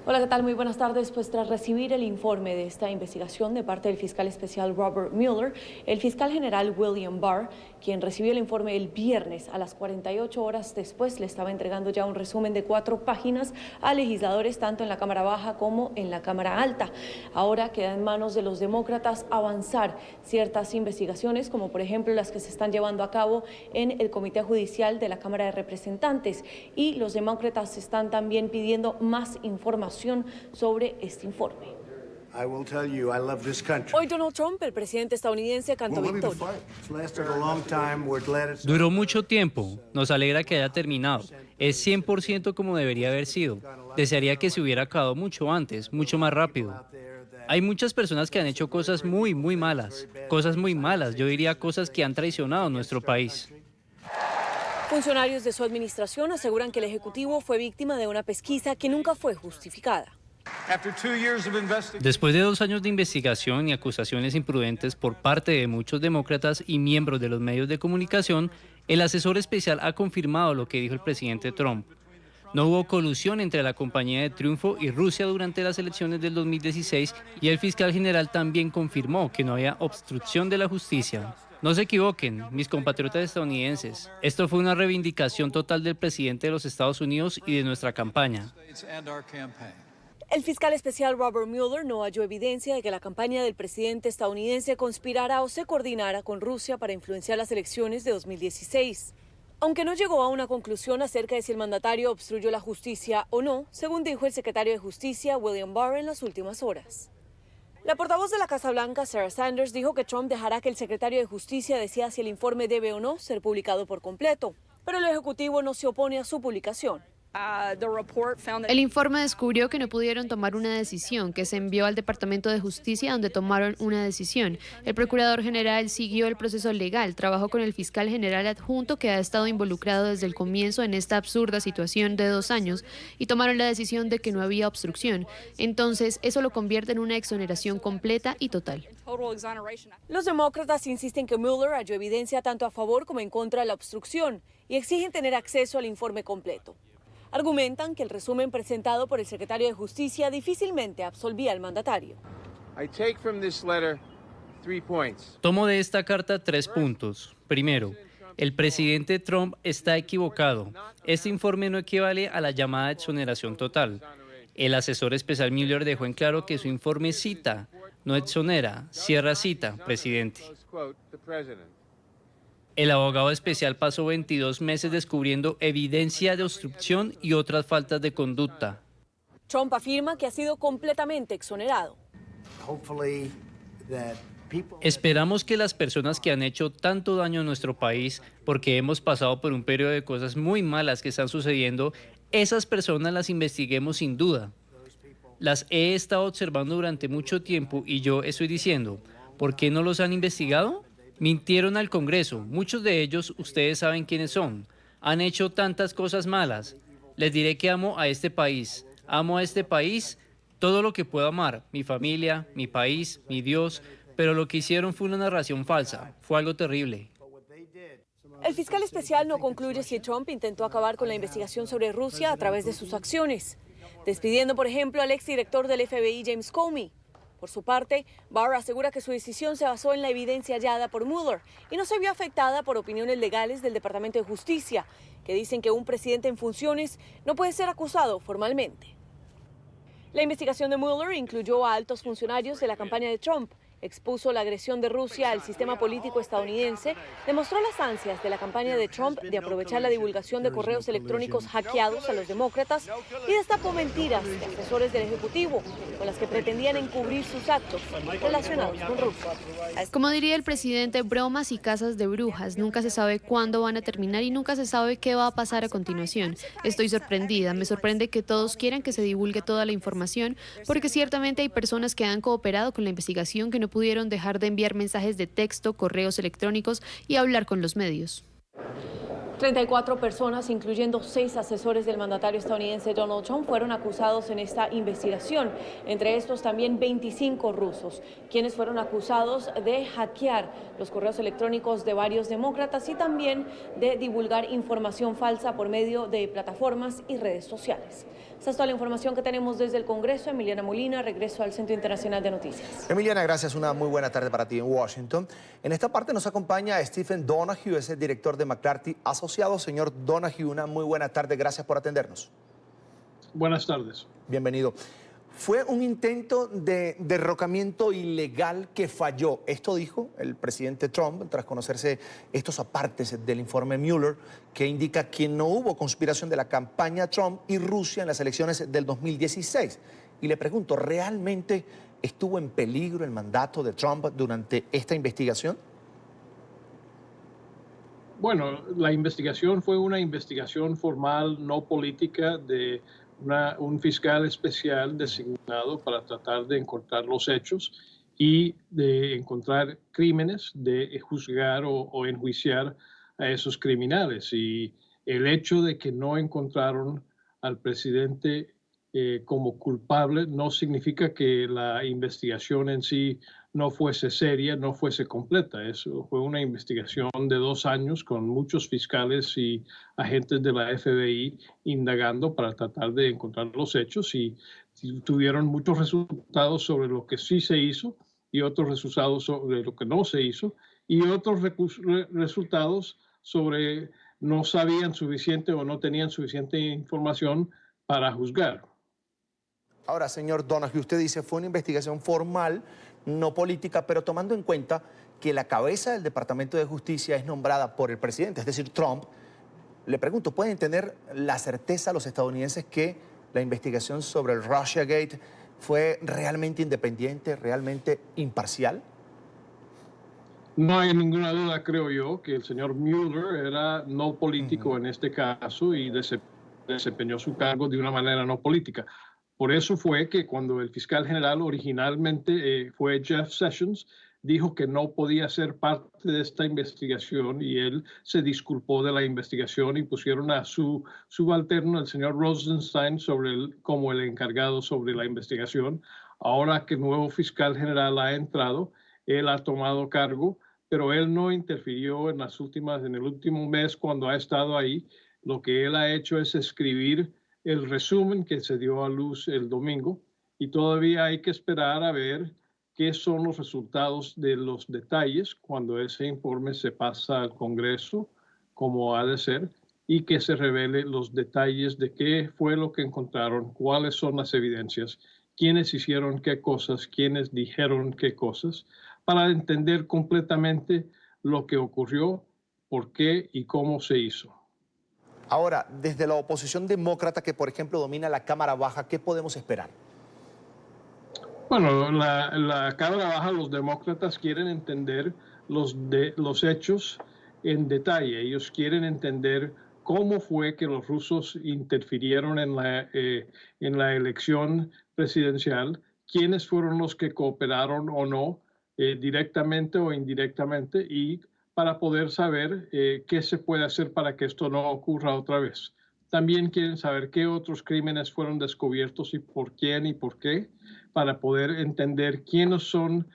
Hola, ¿qué tal? Muy buenas tardes. Pues tras recibir el informe de esta investigación de parte del fiscal especial Robert Mueller, el fiscal general William Barr, quien recibió el informe el viernes a las 48 horas después, le estaba entregando ya un resumen de 4 páginas a legisladores tanto en la Cámara Baja como en la Cámara Alta. Ahora queda en manos de los demócratas avanzar ciertas investigaciones, como por ejemplo las que se están llevando a cabo en el Comité Judicial de la Cámara de Representantes, y los demócratas están también pidiendo más información sobre este informe. Hoy Donald Trump, el presidente estadounidense, cantó victoria. Duró mucho tiempo. Nos alegra que haya terminado. Es 100% como debería haber sido. Desearía que se hubiera acabado mucho antes, mucho más rápido. Hay muchas personas que han hecho cosas muy malas. Cosas muy malas, yo diría cosas que han traicionado nuestro país. Funcionarios de su administración aseguran que el Ejecutivo fue víctima de una pesquisa que nunca fue justificada. Después de 2 años de investigación y acusaciones imprudentes por parte de muchos demócratas y miembros de los medios de comunicación, el asesor especial ha confirmado lo que dijo el presidente Trump. No hubo colusión entre la Compañía de Triunfo y Rusia durante las elecciones del 2016 y el fiscal general también confirmó que no había obstrucción de la justicia. No se equivoquen, mis compatriotas estadounidenses. Esto fue una reivindicación total del presidente de los Estados Unidos y de nuestra campaña. El fiscal especial Robert Mueller no halló evidencia de que la campaña del presidente estadounidense conspirara o se coordinara con Rusia para influenciar las elecciones de 2016. Aunque no llegó a una conclusión acerca de si el mandatario obstruyó la justicia o no, según dijo el secretario de Justicia William Barr en las últimas horas. La portavoz de la Casa Blanca, Sarah Sanders, dijo que Trump dejará que el secretario de Justicia decida si el informe debe o no ser publicado por completo, pero el Ejecutivo no se opone a su publicación. El informe descubrió que no pudieron tomar una decisión, que se envió al Departamento de Justicia donde tomaron una decisión. El Procurador General siguió el proceso legal, trabajó con el fiscal general adjunto que ha estado involucrado desde el comienzo en esta absurda situación de 2 años y tomaron la decisión de que no había obstrucción. Entonces, eso lo convierte en una exoneración completa y total. Los demócratas insisten que Mueller halló evidencia tanto a favor como en contra de la obstrucción y exigen tener acceso al informe completo. Argumentan que el resumen presentado por el secretario de Justicia difícilmente absolvía al mandatario. Tomo de esta carta 3 puntos. Primero, el presidente Trump está equivocado. Este informe no equivale a la llamada exoneración total. El asesor especial Mueller dejó en claro que su informe cita, no exonera, cierra cita, presidente. El abogado especial pasó 22 meses descubriendo evidencia de obstrucción y otras faltas de conducta. Trump afirma que ha sido completamente exonerado. Esperamos que las personas que han hecho tanto daño a nuestro país, porque hemos pasado por un periodo de cosas muy malas que están sucediendo, esas personas las investiguemos sin duda. Las he estado observando durante mucho tiempo y yo estoy diciendo, ¿por qué no los han investigado? Mintieron al Congreso, muchos de ellos ustedes saben quiénes son. Han hecho tantas cosas malas. Les diré que amo a este país, todo lo que puedo amar, mi familia, mi país, mi Dios, pero lo que hicieron fue una narración falsa, fue algo terrible. El fiscal especial no concluye si Trump intentó acabar con la investigación sobre Rusia a través de sus acciones, despidiendo, por ejemplo, al exdirector del FBI, James Comey. Por su parte, Barr asegura que su decisión se basó en la evidencia hallada por Mueller y no se vio afectada por opiniones legales del Departamento de Justicia, que dicen que un presidente en funciones no puede ser acusado formalmente. La investigación de Mueller incluyó a altos funcionarios de la campaña de Trump, expuso la agresión de Rusia al sistema político estadounidense, demostró las ansias de la campaña de Trump de aprovechar la divulgación de correos electrónicos hackeados a los demócratas y destapó mentiras de asesores del Ejecutivo con las que pretendían encubrir sus actos relacionados con Rusia. Como diría el presidente, bromas y casas de brujas. Nunca se sabe cuándo van a terminar y nunca se sabe qué va a pasar a continuación. Estoy sorprendida. Me sorprende que todos quieran que se divulgue toda la información, porque ciertamente hay personas que han cooperado con la investigación que no pudieron dejar de enviar mensajes de texto, correos electrónicos y hablar con los medios. 34 personas, incluyendo 6 asesores del mandatario estadounidense Donald Trump, fueron acusados en esta investigación. Entre estos también 25 rusos, quienes fueron acusados de hackear los correos electrónicos de varios demócratas y también de divulgar información falsa por medio de plataformas y redes sociales. Esta es toda la información que tenemos desde el Congreso. Emiliana Molina, regreso al Centro Internacional de Noticias. Emiliana, gracias. Una muy buena tarde para ti en Washington. En esta parte nos acompaña Stephen Donahue, es el director de McCarthy Asociados. Señor Donahue, una muy buena tarde. Gracias por atendernos. Buenas tardes. Bienvenido. Fue un intento de derrocamiento ilegal que falló. Esto dijo el presidente Trump tras conocerse estos apartes del informe Mueller, que indica que no hubo conspiración de la campaña Trump y Rusia en las elecciones del 2016. Y le pregunto, ¿realmente estuvo en peligro el mandato de Trump durante esta investigación? Bueno, la investigación fue una investigación formal, no política, de un fiscal especial designado para tratar de encontrar los hechos y de encontrar crímenes, de juzgar o enjuiciar a esos criminales. Y el hecho de que no encontraron al presidente como culpable, no significa que la investigación en sí no fuese seria, no fuese completa. Eso fue una investigación de 2 años con muchos fiscales y agentes de la FBI indagando para tratar de encontrar los hechos y tuvieron muchos resultados sobre lo que sí se hizo y otros resultados sobre lo que no se hizo y otros resultados sobre no sabían suficiente o no tenían suficiente información para juzgar. Ahora, señor Donahue, usted dice fue una investigación formal, no política, pero tomando en cuenta que la cabeza del Departamento de Justicia es nombrada por el presidente, es decir, Trump, le pregunto, ¿pueden tener la certeza los estadounidenses que la investigación sobre el Russiagate fue realmente independiente, realmente imparcial? No hay ninguna duda, creo yo, que el señor Mueller era no político en este caso y desempeñó su cargo de una manera no política. Por eso fue que cuando el fiscal general originalmente fue Jeff Sessions, dijo que no podía ser parte de esta investigación y él se disculpó de la investigación y pusieron a su subalterno, el señor Rosenstein, como el encargado sobre la investigación. Ahora que el nuevo fiscal general ha entrado, él ha tomado cargo, pero él no interfirió en el último mes cuando ha estado ahí. Lo que él ha hecho es escribir el resumen que se dio a luz el domingo y todavía hay que esperar a ver qué son los resultados de los detalles cuando ese informe se pasa al Congreso, como ha de ser, y que se revele los detalles de qué fue lo que encontraron, cuáles son las evidencias, quiénes hicieron qué cosas, quiénes dijeron qué cosas, para entender completamente lo que ocurrió, por qué y cómo se hizo. Ahora, desde la oposición demócrata que, por ejemplo, domina la Cámara Baja, ¿qué podemos esperar? Bueno, la Cámara Baja, los demócratas quieren entender los hechos en detalle. Ellos quieren entender cómo fue que los rusos interfirieron en la elección presidencial, quiénes fueron los que cooperaron o no, directamente o indirectamente, y para poder saber qué se puede hacer para que esto no ocurra otra vez. También quieren saber qué otros crímenes fueron descubiertos y por quién y por qué, para poder entender quiénes son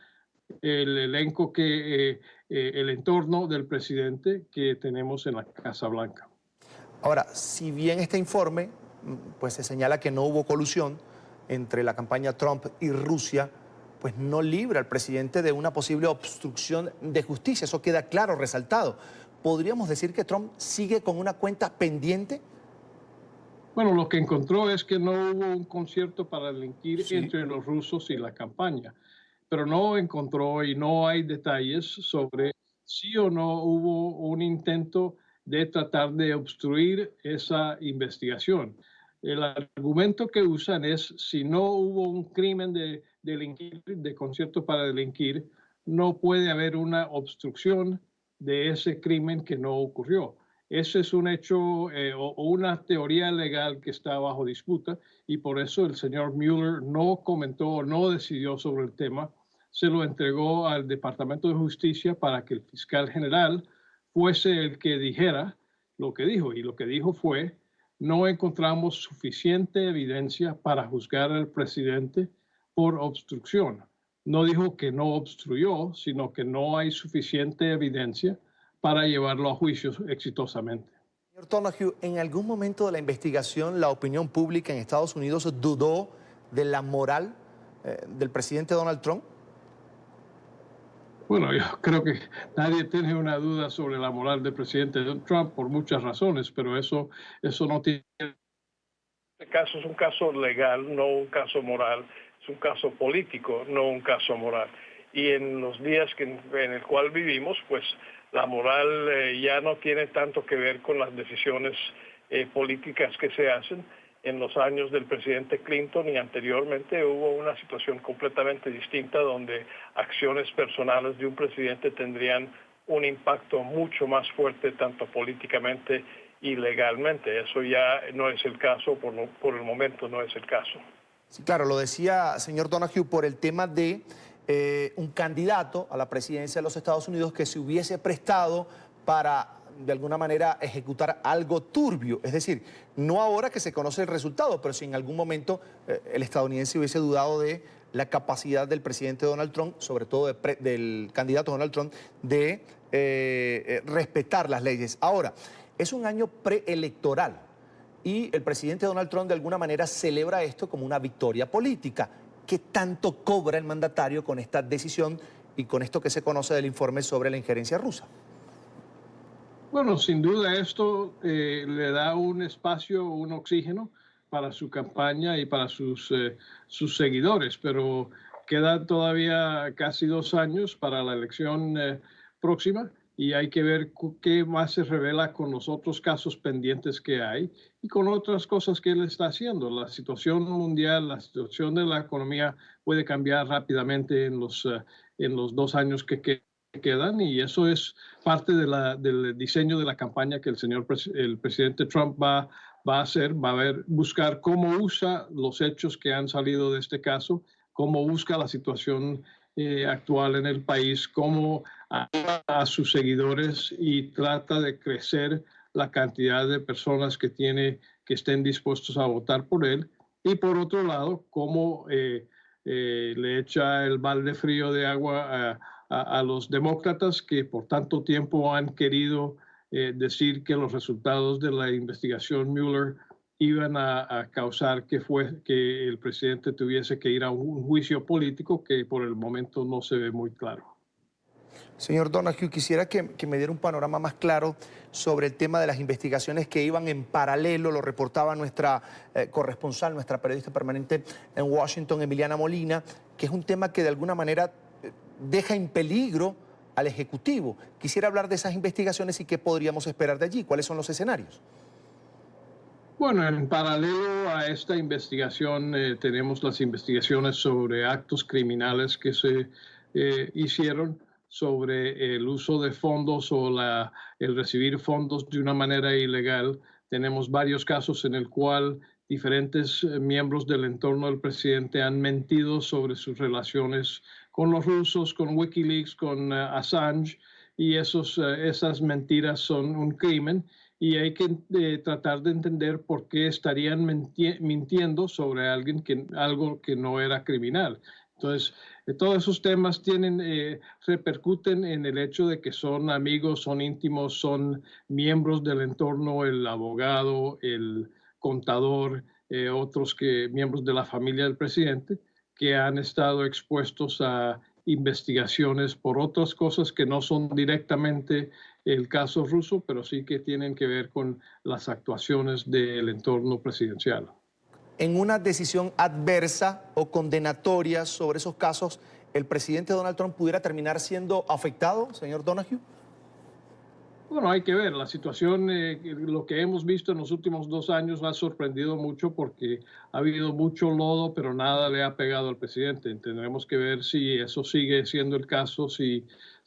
el elenco, el entorno del presidente que tenemos en la Casa Blanca. Ahora, si bien este informe pues se señala que no hubo colusión entre la campaña Trump y Rusia, pues no libra al presidente de una posible obstrucción de justicia. Eso queda claro, resaltado. ¿Podríamos decir que Trump sigue con una cuenta pendiente? Bueno, lo que encontró es que no hubo un concierto para delinquir entre los rusos y la campaña, pero no encontró y no hay detalles sobre si o no hubo un intento de tratar de obstruir esa investigación. El argumento que usan es si no hubo un crimen de delinquir, de concierto para delinquir, no puede haber una obstrucción de ese crimen que no ocurrió. Ese es un hecho o una teoría legal que está bajo disputa y por eso el señor Mueller no comentó o no decidió sobre el tema. Se lo entregó al Departamento de Justicia para que el fiscal general fuese el que dijera lo que dijo. Y lo que dijo fue: no encontramos suficiente evidencia para juzgar al presidente por obstrucción. No dijo que no obstruyó, sino que no hay suficiente evidencia para llevarlo a juicio exitosamente. Señor Donahue, ¿en algún momento de la investigación la opinión pública en Estados Unidos dudó de la moral del presidente Donald Trump? Bueno, yo creo que nadie tiene una duda sobre la moral del presidente Trump por muchas razones, pero eso no tiene... Este caso es un caso legal, no un caso moral. Es un caso político, no un caso moral. Y en los días en el cual vivimos, pues la moral ya no tiene tanto que ver con las decisiones políticas que se hacen. En los años del presidente Clinton y anteriormente hubo una situación completamente distinta donde acciones personales de un presidente tendrían un impacto mucho más fuerte tanto políticamente y legalmente. Eso ya no es el caso, por el momento no es el caso. Sí, claro, lo decía, señor Donahue, por el tema de un candidato a la presidencia de los Estados Unidos que se hubiese prestado para de alguna manera, ejecutar algo turbio. Es decir, no ahora que se conoce el resultado, pero si en algún momento el estadounidense hubiese dudado de la capacidad del presidente Donald Trump, sobre todo del candidato Donald Trump, de respetar las leyes. Ahora, es un año preelectoral y el presidente Donald Trump de alguna manera celebra esto como una victoria política. ¿Qué tanto cobra el mandatario con esta decisión y con esto que se conoce del informe sobre la injerencia rusa? Bueno, sin duda esto le da un espacio, un oxígeno para su campaña y para sus seguidores, pero quedan todavía casi 2 años para la elección próxima y hay que ver qué más se revela con los otros casos pendientes que hay y con otras cosas que él está haciendo. La situación mundial, la situación de la economía puede cambiar rápidamente en los 2 años que quedan y eso es parte del diseño de la campaña que el presidente Trump va a hacer, buscar cómo usa los hechos que han salido de este caso, cómo busca la situación actual en el país, cómo a sus seguidores y trata de crecer la cantidad de personas que estén dispuestos a votar por él. Y por otro lado, cómo le echa el balde frío de agua a los demócratas que por tanto tiempo han querido decir que los resultados de la investigación Mueller iban a causar que el presidente tuviese que ir a un juicio político que por el momento no se ve muy claro. Señor Donoghue, quisiera que me diera un panorama más claro sobre el tema de las investigaciones que iban en paralelo, lo reportaba nuestra corresponsal, nuestra periodista permanente en Washington, Emiliana Molina, que es un tema que de alguna manera deja en peligro al Ejecutivo. Quisiera hablar de esas investigaciones y qué podríamos esperar de allí, cuáles son los escenarios. Bueno, en paralelo a esta investigación tenemos las investigaciones sobre actos criminales que se hicieron sobre el uso de fondos o el recibir fondos de una manera ilegal. Tenemos varios casos en el cual diferentes miembros del entorno del presidente han mentido sobre sus relaciones con los rusos, con Wikileaks, con Assange, y esas mentiras son un crimen. Y hay que tratar de entender por qué estarían mintiendo sobre algo que no era criminal. Entonces, todos esos temas repercuten en el hecho de que son amigos, son íntimos, son miembros del entorno, el abogado, el contador, otros miembros de la familia del presidente, que han estado expuestos a investigaciones por otras cosas que no son directamente el caso ruso, pero sí que tienen que ver con las actuaciones del entorno presidencial. En una decisión adversa o condenatoria sobre esos casos, ¿el presidente Donald Trump pudiera terminar siendo afectado, señor Donoghue? Bueno, hay que ver. La situación, lo que hemos visto en los últimos 2 años ha sorprendido mucho porque ha habido mucho lodo, pero nada le ha pegado al presidente. Tendremos que ver si eso sigue siendo el caso, si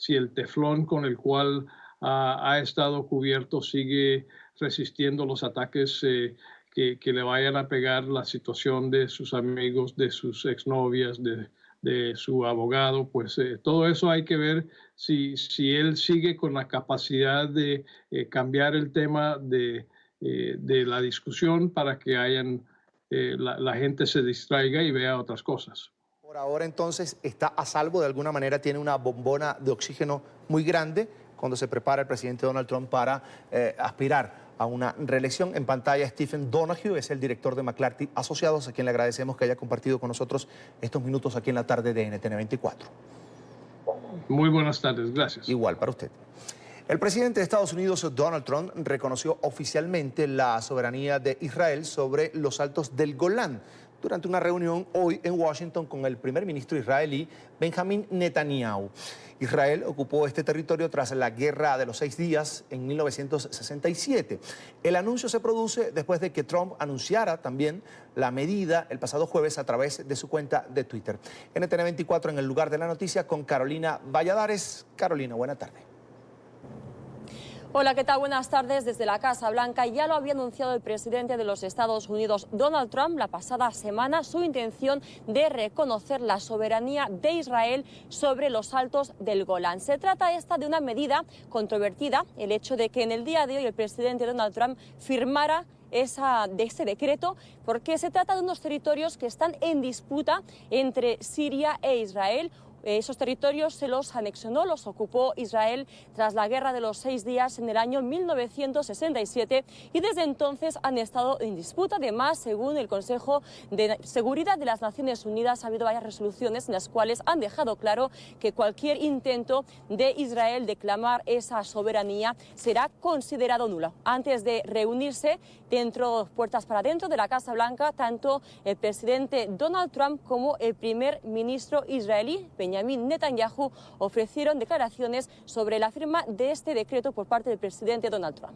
el teflón con el cual ha estado cubierto sigue resistiendo los ataques que le vayan a pegar, la situación de sus amigos, de sus exnovias, de su abogado. Pues todo eso hay que ver si él sigue con la capacidad de cambiar el tema de la discusión para que la gente se distraiga y vea otras cosas. Por ahora entonces está a salvo, de alguna manera tiene una bombona de oxígeno muy grande cuando se prepara el presidente Donald Trump para aspirar a una reelección. En pantalla, Stephen Donoghue es el director de McClarty Asociados, a quien le agradecemos que haya compartido con nosotros estos minutos aquí en la tarde de NTN 24. Muy buenas tardes, gracias. Igual para usted. El presidente de Estados Unidos, Donald Trump, reconoció oficialmente la soberanía de Israel sobre los Altos del Golán durante una reunión hoy en Washington con el primer ministro israelí, Benjamin Netanyahu. Israel ocupó este territorio tras la Guerra de los 6 días en 1967. El anuncio se produce después de que Trump anunciara también la medida el pasado jueves a través de su cuenta de Twitter. NTN 24 en el lugar de la noticia con Carolina Valladares. Carolina, buena tarde. Hola, ¿qué tal? Buenas tardes. Desde la Casa Blanca ya lo había anunciado el presidente de los Estados Unidos, Donald Trump, la pasada semana, su intención de reconocer la soberanía de Israel sobre los altos del Golán. Se trata de una medida controvertida, el hecho de que en el día de hoy el presidente Donald Trump firmara ese decreto, porque se trata de unos territorios que están en disputa entre Siria e Israel. Esos territorios se los anexionó, los ocupó Israel tras la Guerra de los 6 días en el año 1967 y desde entonces han estado en disputa. Además, según el Consejo de Seguridad de las Naciones Unidas, ha habido varias resoluciones en las cuales han dejado claro que cualquier intento de Israel de clamar esa soberanía será considerado nulo. Antes de reunirse puertas para dentro de la Casa Blanca, tanto el presidente Donald Trump como el primer ministro israelí, Benjamin Netanyahu, ofrecieron declaraciones sobre la firma de este decreto por parte del presidente Donald Trump.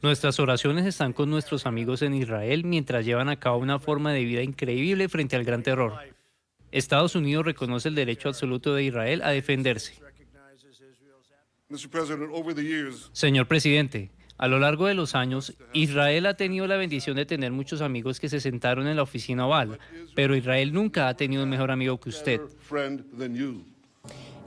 Nuestras oraciones están con nuestros amigos en Israel mientras llevan a cabo una forma de vida increíble frente al gran terror. Estados Unidos reconoce el derecho absoluto de Israel a defenderse. Señor presidente, a lo largo de los años, Israel ha tenido la bendición de tener muchos amigos que se sentaron en la oficina oval, pero Israel nunca ha tenido un mejor amigo que usted.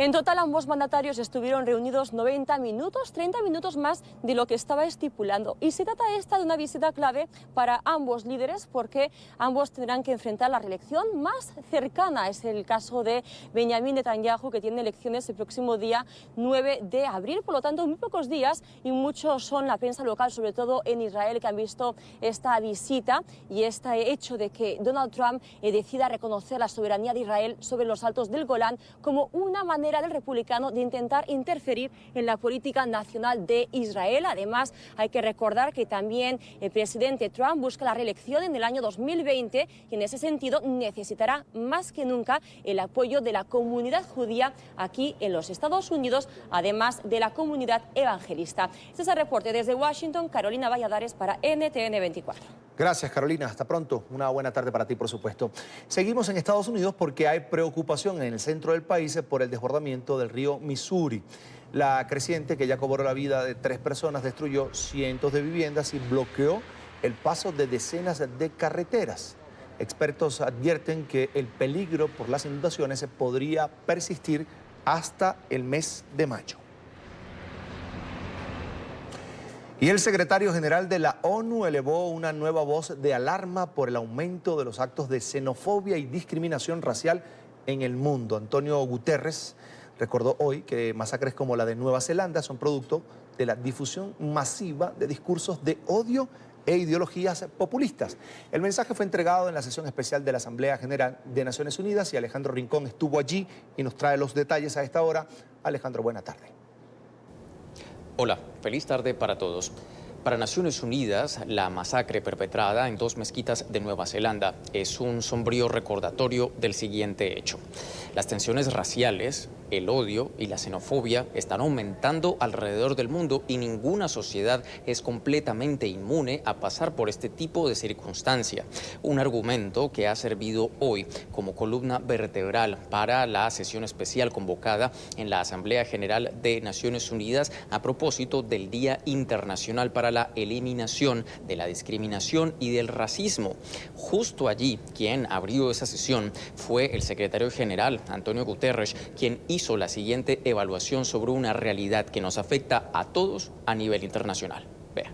En total, ambos mandatarios estuvieron reunidos 90 minutos, 30 minutos más de lo que estaba estipulando. Y se trata de una visita clave para ambos líderes porque ambos tendrán que enfrentar la reelección más cercana. Es el caso de Benjamin Netanyahu, que tiene elecciones el próximo día 9 de abril. Por lo tanto, muy pocos días, y muchos son la prensa local, sobre todo en Israel, que han visto esta visita y este hecho de que Donald Trump decida reconocer la soberanía de Israel sobre los altos del Golán como una manera del republicano de intentar interferir en la política nacional de Israel. Además, hay que recordar que también el presidente Trump busca la reelección en el año 2020 y en ese sentido necesitará más que nunca el apoyo de la comunidad judía aquí en los Estados Unidos, además de la comunidad evangelista. Este es el reporte desde Washington, Carolina Valladares para NTN 24. Gracias, Carolina. Hasta pronto. Una buena tarde para ti, por supuesto. Seguimos en Estados Unidos porque hay preocupación en el centro del país por el desbordamiento del río Missouri. La creciente, que ya cobró la vida de 3 personas, destruyó cientos de viviendas y bloqueó el paso de decenas de carreteras. Expertos advierten que el peligro por las inundaciones podría persistir hasta el mes de mayo. Y el secretario general de la ONU elevó una nueva voz de alarma por el aumento de los actos de xenofobia y discriminación racial en el mundo. Antonio Guterres recordó hoy que masacres como la de Nueva Zelanda son producto de la difusión masiva de discursos de odio e ideologías populistas. El mensaje fue entregado en la sesión especial de la Asamblea General de Naciones Unidas y Alejandro Rincón estuvo allí y nos trae los detalles a esta hora. Alejandro, buena tarde. Hola, feliz tarde para todos. Para Naciones Unidas, la masacre perpetrada en 2 mezquitas de Nueva Zelanda es un sombrío recordatorio del siguiente hecho. Las tensiones raciales, el odio y la xenofobia están aumentando alrededor del mundo y ninguna sociedad es completamente inmune a pasar por este tipo de circunstancia. Un argumento que ha servido hoy como columna vertebral para la sesión especial convocada en la Asamblea General de Naciones Unidas a propósito del Día Internacional para la Eliminación de la Discriminación y del Racismo. Justo allí, quien abrió esa sesión fue el secretario general, Antonio Guterres, quien hizo la siguiente evaluación sobre una realidad que nos afecta a todos a nivel internacional. Vea.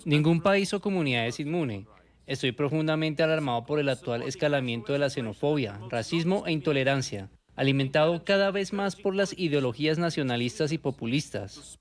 Ningún país o comunidad es inmune. Estoy profundamente alarmado por el actual escalamiento de la xenofobia, racismo e intolerancia, alimentado cada vez más por las ideologías nacionalistas y populistas.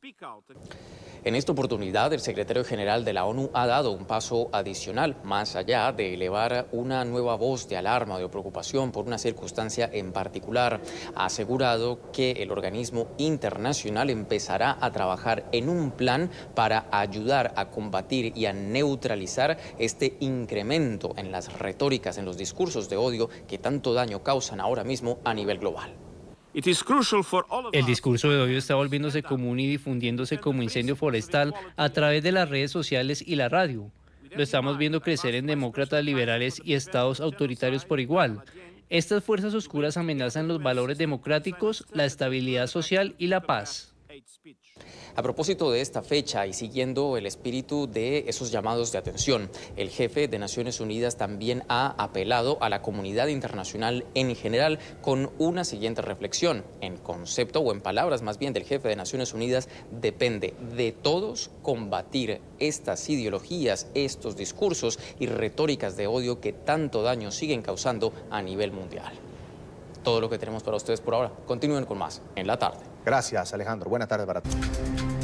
En esta oportunidad, el secretario general de la ONU ha dado un paso adicional, más allá de elevar una nueva voz de alarma o de preocupación por una circunstancia en particular. Ha asegurado que el organismo internacional empezará a trabajar en un plan para ayudar a combatir y a neutralizar este incremento en las retóricas, en los discursos de odio que tanto daño causan ahora mismo a nivel global. El discurso de odio está volviéndose común y difundiéndose como incendio forestal a través de las redes sociales y la radio. Lo estamos viendo crecer en demócratas liberales y estados autoritarios por igual. Estas fuerzas oscuras amenazan los valores democráticos, la estabilidad social y la paz. A propósito de esta fecha y siguiendo el espíritu de esos llamados de atención, el jefe de Naciones Unidas también ha apelado a la comunidad internacional en general con una siguiente reflexión. En concepto o en palabras más bien del jefe de Naciones Unidas, depende de todos combatir estas ideologías, estos discursos y retóricas de odio que tanto daño siguen causando a nivel mundial. Todo lo que tenemos para ustedes por ahora. Continúen con más en la tarde. Gracias, Alejandro. Buena tarde para ti.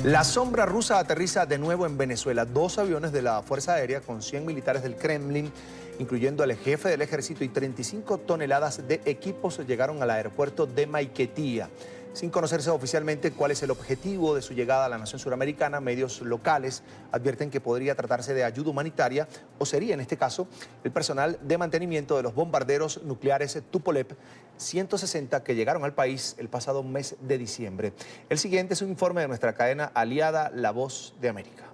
La sombra rusa aterriza de nuevo en Venezuela. 2 aviones de la Fuerza Aérea con 100 militares del Kremlin, incluyendo al jefe del ejército, y 35 toneladas de equipos llegaron al aeropuerto de Maiquetía. Sin conocerse oficialmente cuál es el objetivo de su llegada a la nación suramericana, medios locales advierten que podría tratarse de ayuda humanitaria o sería, en este caso, el personal de mantenimiento de los bombarderos nucleares Tupolev 160 que llegaron al país el pasado mes de diciembre. El siguiente es un informe de nuestra cadena aliada La Voz de América.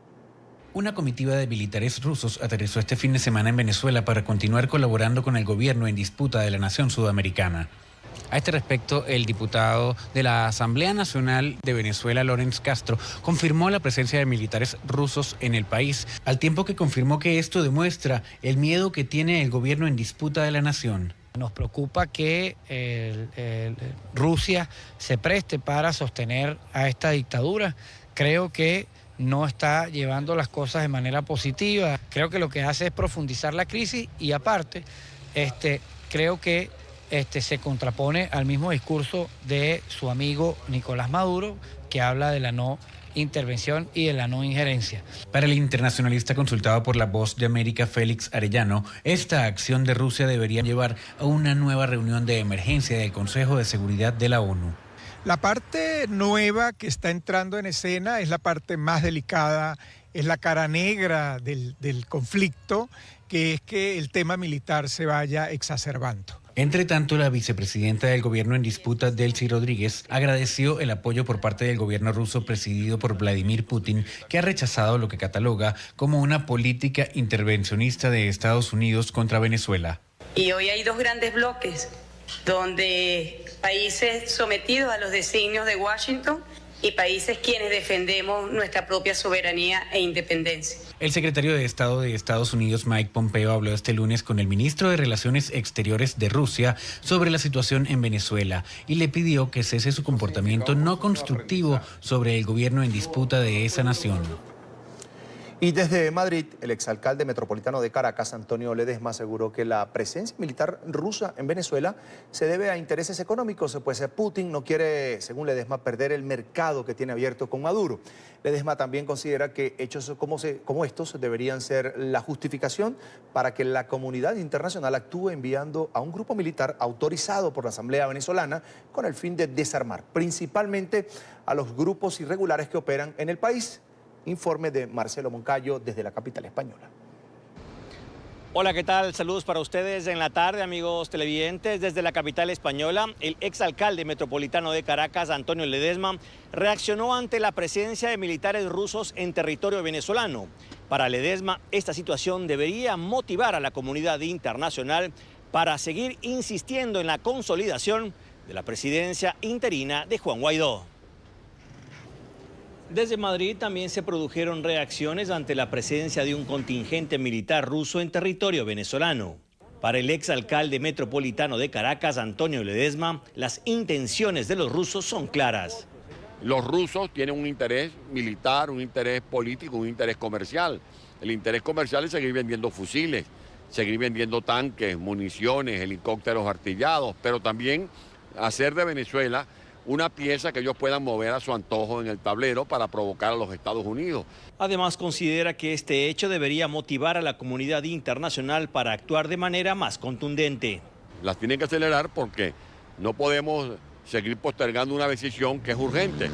Una comitiva de militares rusos aterrizó este fin de semana en Venezuela para continuar colaborando con el gobierno en disputa de la nación sudamericana. A este respecto, el diputado de la Asamblea Nacional de Venezuela, Lorenz Castro, confirmó la presencia de militares rusos en el país, al tiempo que confirmó que esto demuestra el miedo que tiene el gobierno en disputa de la nación. Nos preocupa que Rusia se preste para sostener a esta dictadura. Creo que no está llevando las cosas de manera positiva. Creo que lo que hace es profundizar la crisis y aparte, creo que se contrapone al mismo discurso de su amigo Nicolás Maduro, que habla de la no intervención y de la no injerencia. Para el internacionalista consultado por La Voz de América, Félix Arellano, esta acción de Rusia debería llevar a una nueva reunión de emergencia del Consejo de Seguridad de la ONU. La parte nueva que está entrando en escena es la parte más delicada, es la cara negra del conflicto, que es que el tema militar se vaya exacerbando. Entre tanto, la vicepresidenta del gobierno en disputa, Delcy Rodríguez, agradeció el apoyo por parte del gobierno ruso presidido por Vladimir Putin, que ha rechazado lo que cataloga como una política intervencionista de Estados Unidos contra Venezuela. Y hoy hay 2 grandes bloques, donde países sometidos a los designios de Washington y países quienes defendemos nuestra propia soberanía e independencia. El secretario de Estado de Estados Unidos, Mike Pompeo, habló este lunes con el ministro de Relaciones Exteriores de Rusia sobre la situación en Venezuela y le pidió que cese su comportamiento no constructivo sobre el gobierno en disputa de esa nación. Y desde Madrid, el exalcalde metropolitano de Caracas, Antonio Ledesma, aseguró que la presencia militar rusa en Venezuela se debe a intereses económicos, pues Putin no quiere, según Ledesma, perder el mercado que tiene abierto con Maduro. Ledesma también considera que hechos como estos deberían ser la justificación para que la comunidad internacional actúe enviando a un grupo militar autorizado por la Asamblea Venezolana con el fin de desarmar, principalmente a los grupos irregulares que operan en el país. Informe de Marcelo Moncayo desde la capital española. Hola, ¿qué tal? Saludos para ustedes en la tarde, amigos televidentes. Desde la capital española, el exalcalde metropolitano de Caracas, Antonio Ledesma, reaccionó ante la presencia de militares rusos en territorio venezolano. Para Ledesma, esta situación debería motivar a la comunidad internacional para seguir insistiendo en la consolidación de la presidencia interina de Juan Guaidó. Desde Madrid también se produjeron reacciones ante la presencia de un contingente militar ruso en territorio venezolano. Para el exalcalde metropolitano de Caracas, Antonio Ledesma, las intenciones de los rusos son claras. Los rusos tienen un interés militar, un interés político, un interés comercial. El interés comercial es seguir vendiendo fusiles, seguir vendiendo tanques, municiones, helicópteros artillados, pero también hacer de Venezuela una pieza que ellos puedan mover a su antojo en el tablero para provocar a los Estados Unidos. Además, considera que este hecho debería motivar a la comunidad internacional para actuar de manera más contundente. Las tienen que acelerar porque no podemos seguir postergando una decisión que es urgente.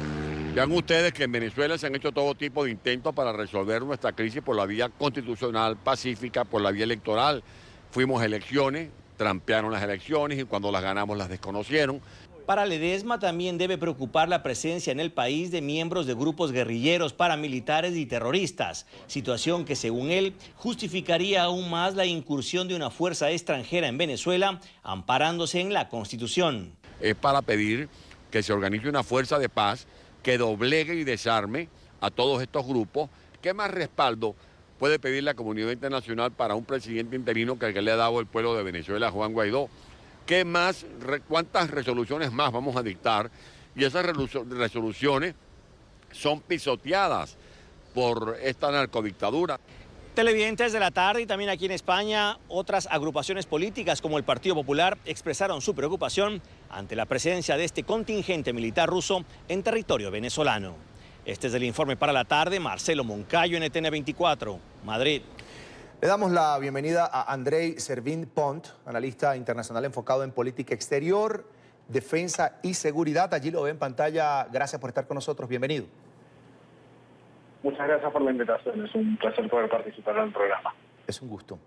Vean ustedes que en Venezuela se han hecho todo tipo de intentos para resolver nuestra crisis por la vía constitucional, pacífica, por la vía electoral. Fuimos a elecciones, trampearon las elecciones y cuando las ganamos las desconocieron. Para Ledesma también debe preocupar la presencia en el país de miembros de grupos guerrilleros, paramilitares y terroristas, situación que según él justificaría aún más la incursión de una fuerza extranjera en Venezuela, amparándose en la Constitución. Es para pedir que se organice una fuerza de paz que doblegue y desarme a todos estos grupos. ¿Qué más respaldo puede pedir la comunidad internacional para un presidente interino que le ha dado el pueblo de Venezuela, Juan Guaidó? ¿Qué más, cuántas resoluciones más vamos a dictar? Y esas resoluciones son pisoteadas por esta narcodictadura. Televidentes de la tarde y también aquí en España, otras agrupaciones políticas como el Partido Popular expresaron su preocupación ante la presencia de este contingente militar ruso en territorio venezolano. Este es el informe para la tarde. Marcelo Moncayo, NTN 24, Madrid. Le damos la bienvenida a Andrei Servin-Pont, analista internacional enfocado en política exterior, defensa y seguridad. Allí lo ve en pantalla. Gracias por estar con nosotros. Bienvenido. Muchas gracias por la invitación. Es un placer poder participar en el programa. Es un gusto.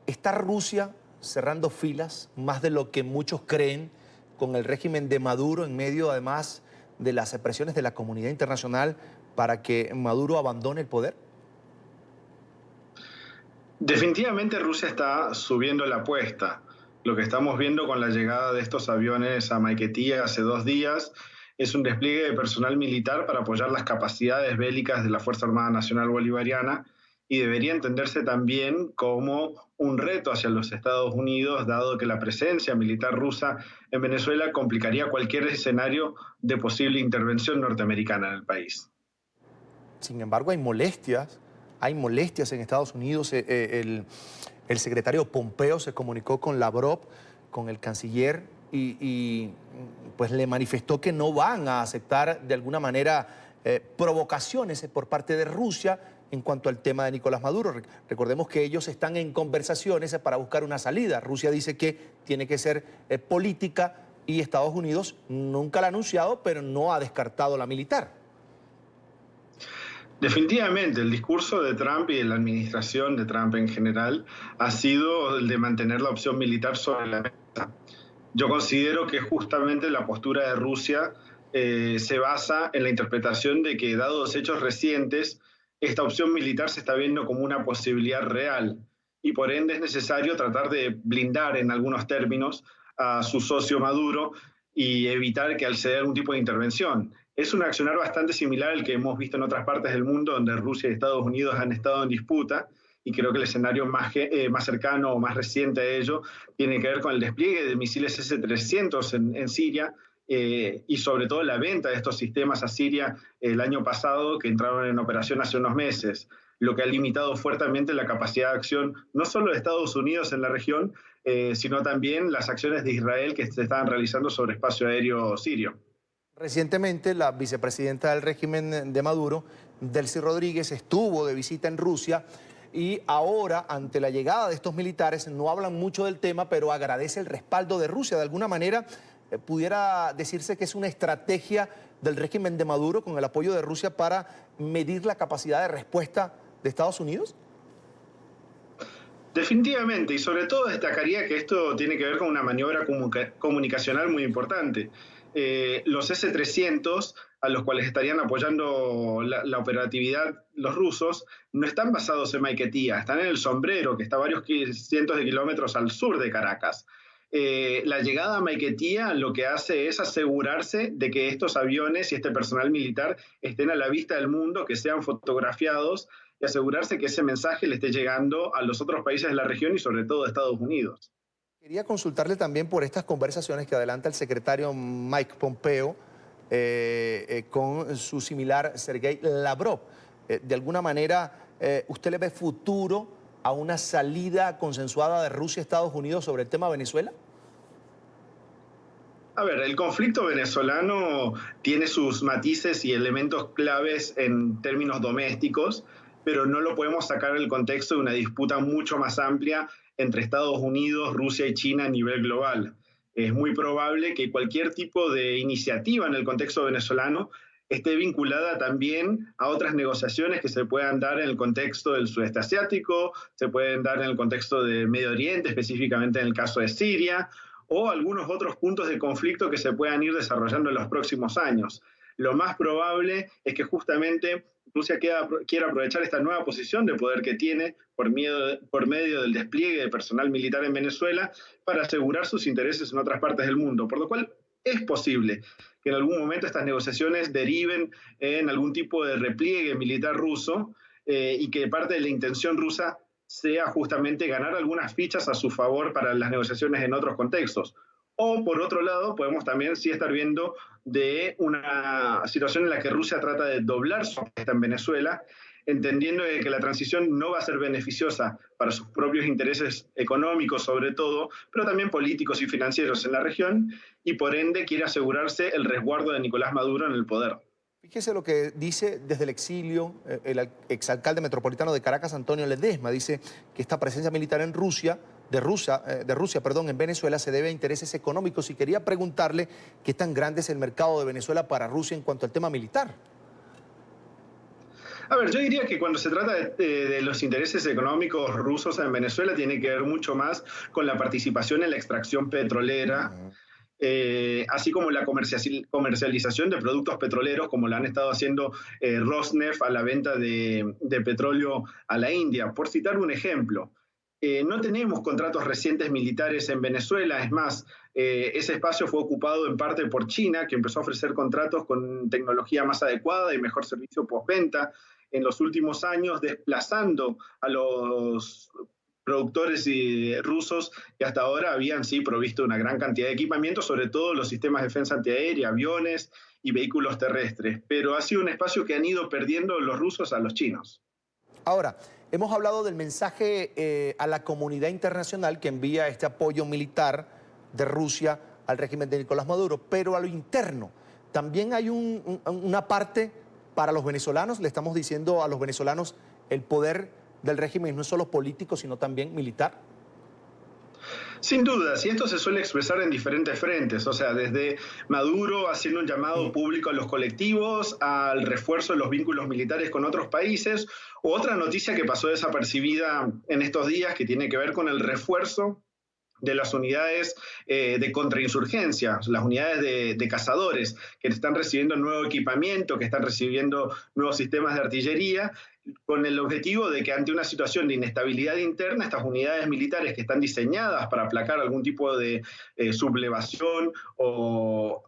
¿Está Rusia cerrando filas, más de lo que muchos creen, con el régimen de Maduro en medio, además, de las presiones de la comunidad internacional para que Maduro abandone el poder? Definitivamente Rusia está subiendo la apuesta. Lo que estamos viendo con la llegada de estos aviones a Maiquetía hace 2 días es un despliegue de personal militar para apoyar las capacidades bélicas de la Fuerza Armada Nacional Bolivariana y debería entenderse también como un reto hacia los Estados Unidos, dado que la presencia militar rusa en Venezuela complicaría cualquier escenario de posible intervención norteamericana en el país. Sin embargo, hay molestias en Estados Unidos. El secretario Pompeo se comunicó con Lavrov, con el canciller, y pues le manifestó que no van a aceptar de alguna manera provocaciones por parte de Rusia en cuanto al tema de Nicolás Maduro. Recordemos que ellos están en conversaciones para buscar una salida. Rusia dice que tiene que ser política y Estados Unidos nunca la ha anunciado, pero no ha descartado la militar. Definitivamente, el discurso de Trump y de la administración de Trump en general ha sido el de mantener la opción militar sobre la mesa. Yo considero que justamente la postura de Rusia se basa en la interpretación de que, dados hechos recientes, esta opción militar se está viendo como una posibilidad real y por ende es necesario tratar de blindar en algunos términos a su socio Maduro y evitar que acceda a un tipo de intervención. Es un accionar bastante similar al que hemos visto en otras partes del mundo donde Rusia y Estados Unidos han estado en disputa, y creo que el escenario más cercano o más reciente a ello tiene que ver con el despliegue de misiles S-300 en Siria, y sobre todo la venta de estos sistemas a Siria el año pasado, que entraron en operación hace unos meses, lo que ha limitado fuertemente la capacidad de acción no solo de Estados Unidos en la región, sino también las acciones de Israel que se estaban realizando sobre espacio aéreo sirio. Recientemente, la vicepresidenta del régimen de Maduro, Delcy Rodríguez, estuvo de visita en Rusia y ahora, ante la llegada de estos militares, no hablan mucho del tema, pero agradece el respaldo de Rusia. De alguna manera, pudiera decirse que es una estrategia del régimen de Maduro con el apoyo de Rusia para medir la capacidad de respuesta de Estados Unidos. Definitivamente, y sobre todo destacaría que esto tiene que ver con una maniobra comunicacional muy importante. Los S-300, a los cuales estarían apoyando la operatividad los rusos, no están basados en Maiquetía, están en El Sombrero, que está a varios cientos de kilómetros al sur de Caracas. La llegada a Maiquetía lo que hace es asegurarse de que estos aviones y este personal militar estén a la vista del mundo, que sean fotografiados, y asegurarse que ese mensaje le esté llegando a los otros países de la región y sobre todo a Estados Unidos. Quería consultarle también por estas conversaciones que adelanta el secretario Mike Pompeo con su similar Sergei Lavrov. De alguna manera, ¿usted le ve futuro a una salida consensuada de Rusia a Estados Unidos sobre el tema de Venezuela? A ver, el conflicto venezolano tiene sus matices y elementos claves en términos domésticos, pero no lo podemos sacar del contexto de una disputa mucho más amplia entre Estados Unidos, Rusia y China a nivel global. Es muy probable que cualquier tipo de iniciativa en el contexto venezolano esté vinculada también a otras negociaciones que se puedan dar en el contexto del sudeste asiático, se pueden dar en el contexto de Medio Oriente, específicamente en el caso de Siria, o algunos otros puntos de conflicto que se puedan ir desarrollando en los próximos años. Lo más probable es que justamente Rusia quiera aprovechar esta nueva posición de poder que tiene por medio del despliegue de personal militar en Venezuela para asegurar sus intereses en otras partes del mundo, por lo cual es posible que en algún momento estas negociaciones deriven en algún tipo de repliegue militar ruso y que parte de la intención rusa sea justamente ganar algunas fichas a su favor para las negociaciones en otros contextos. O, por otro lado, podemos también sí estar viendo de una situación en la que Rusia trata de doblar su apuesta en Venezuela, entendiendo que la transición no va a ser beneficiosa para sus propios intereses económicos, sobre todo, pero también políticos y financieros en la región, y por ende quiere asegurarse el resguardo de Nicolás Maduro en el poder. Fíjese lo que dice desde el exilio el exalcalde metropolitano de Caracas, Antonio Ledesma. Dice que esta presencia militar en Rusia, en Venezuela, se debe a intereses económicos. Y quería preguntarle qué tan grande es el mercado de Venezuela para Rusia en cuanto al tema militar. A ver, yo diría que cuando se trata de los intereses económicos rusos en Venezuela tiene que ver mucho más con la participación en la extracción petrolera, así como la comercialización de productos petroleros, como lo han estado haciendo Rosneft a la venta de petróleo a la India, por citar un ejemplo. No tenemos contratos recientes militares en Venezuela, es más, ese espacio fue ocupado en parte por China, que empezó a ofrecer contratos con tecnología más adecuada y mejor servicio postventa en los últimos años, desplazando a los productores rusos que hasta ahora habían sí provisto una gran cantidad de equipamiento, sobre todo los sistemas de defensa antiaérea, aviones y vehículos terrestres. Pero ha sido un espacio que han ido perdiendo los rusos a los chinos. Ahora, hemos hablado del mensaje a la comunidad internacional que envía este apoyo militar de Rusia al régimen de Nicolás Maduro, pero a lo interno también hay una parte para los venezolanos. Le estamos diciendo a los venezolanos el poder del régimen no es solo político, sino también militar. Sin duda, y esto se suele expresar en diferentes frentes, o sea, desde Maduro haciendo un llamado público a los colectivos, al refuerzo de los vínculos militares con otros países, o otra noticia que pasó desapercibida en estos días que tiene que ver con el refuerzo de las unidades de contrainsurgencia, las unidades de cazadores, que están recibiendo nuevo equipamiento, que están recibiendo nuevos sistemas de artillería, con el objetivo de que ante una situación de inestabilidad interna, estas unidades militares que están diseñadas para aplacar algún tipo de sublevación o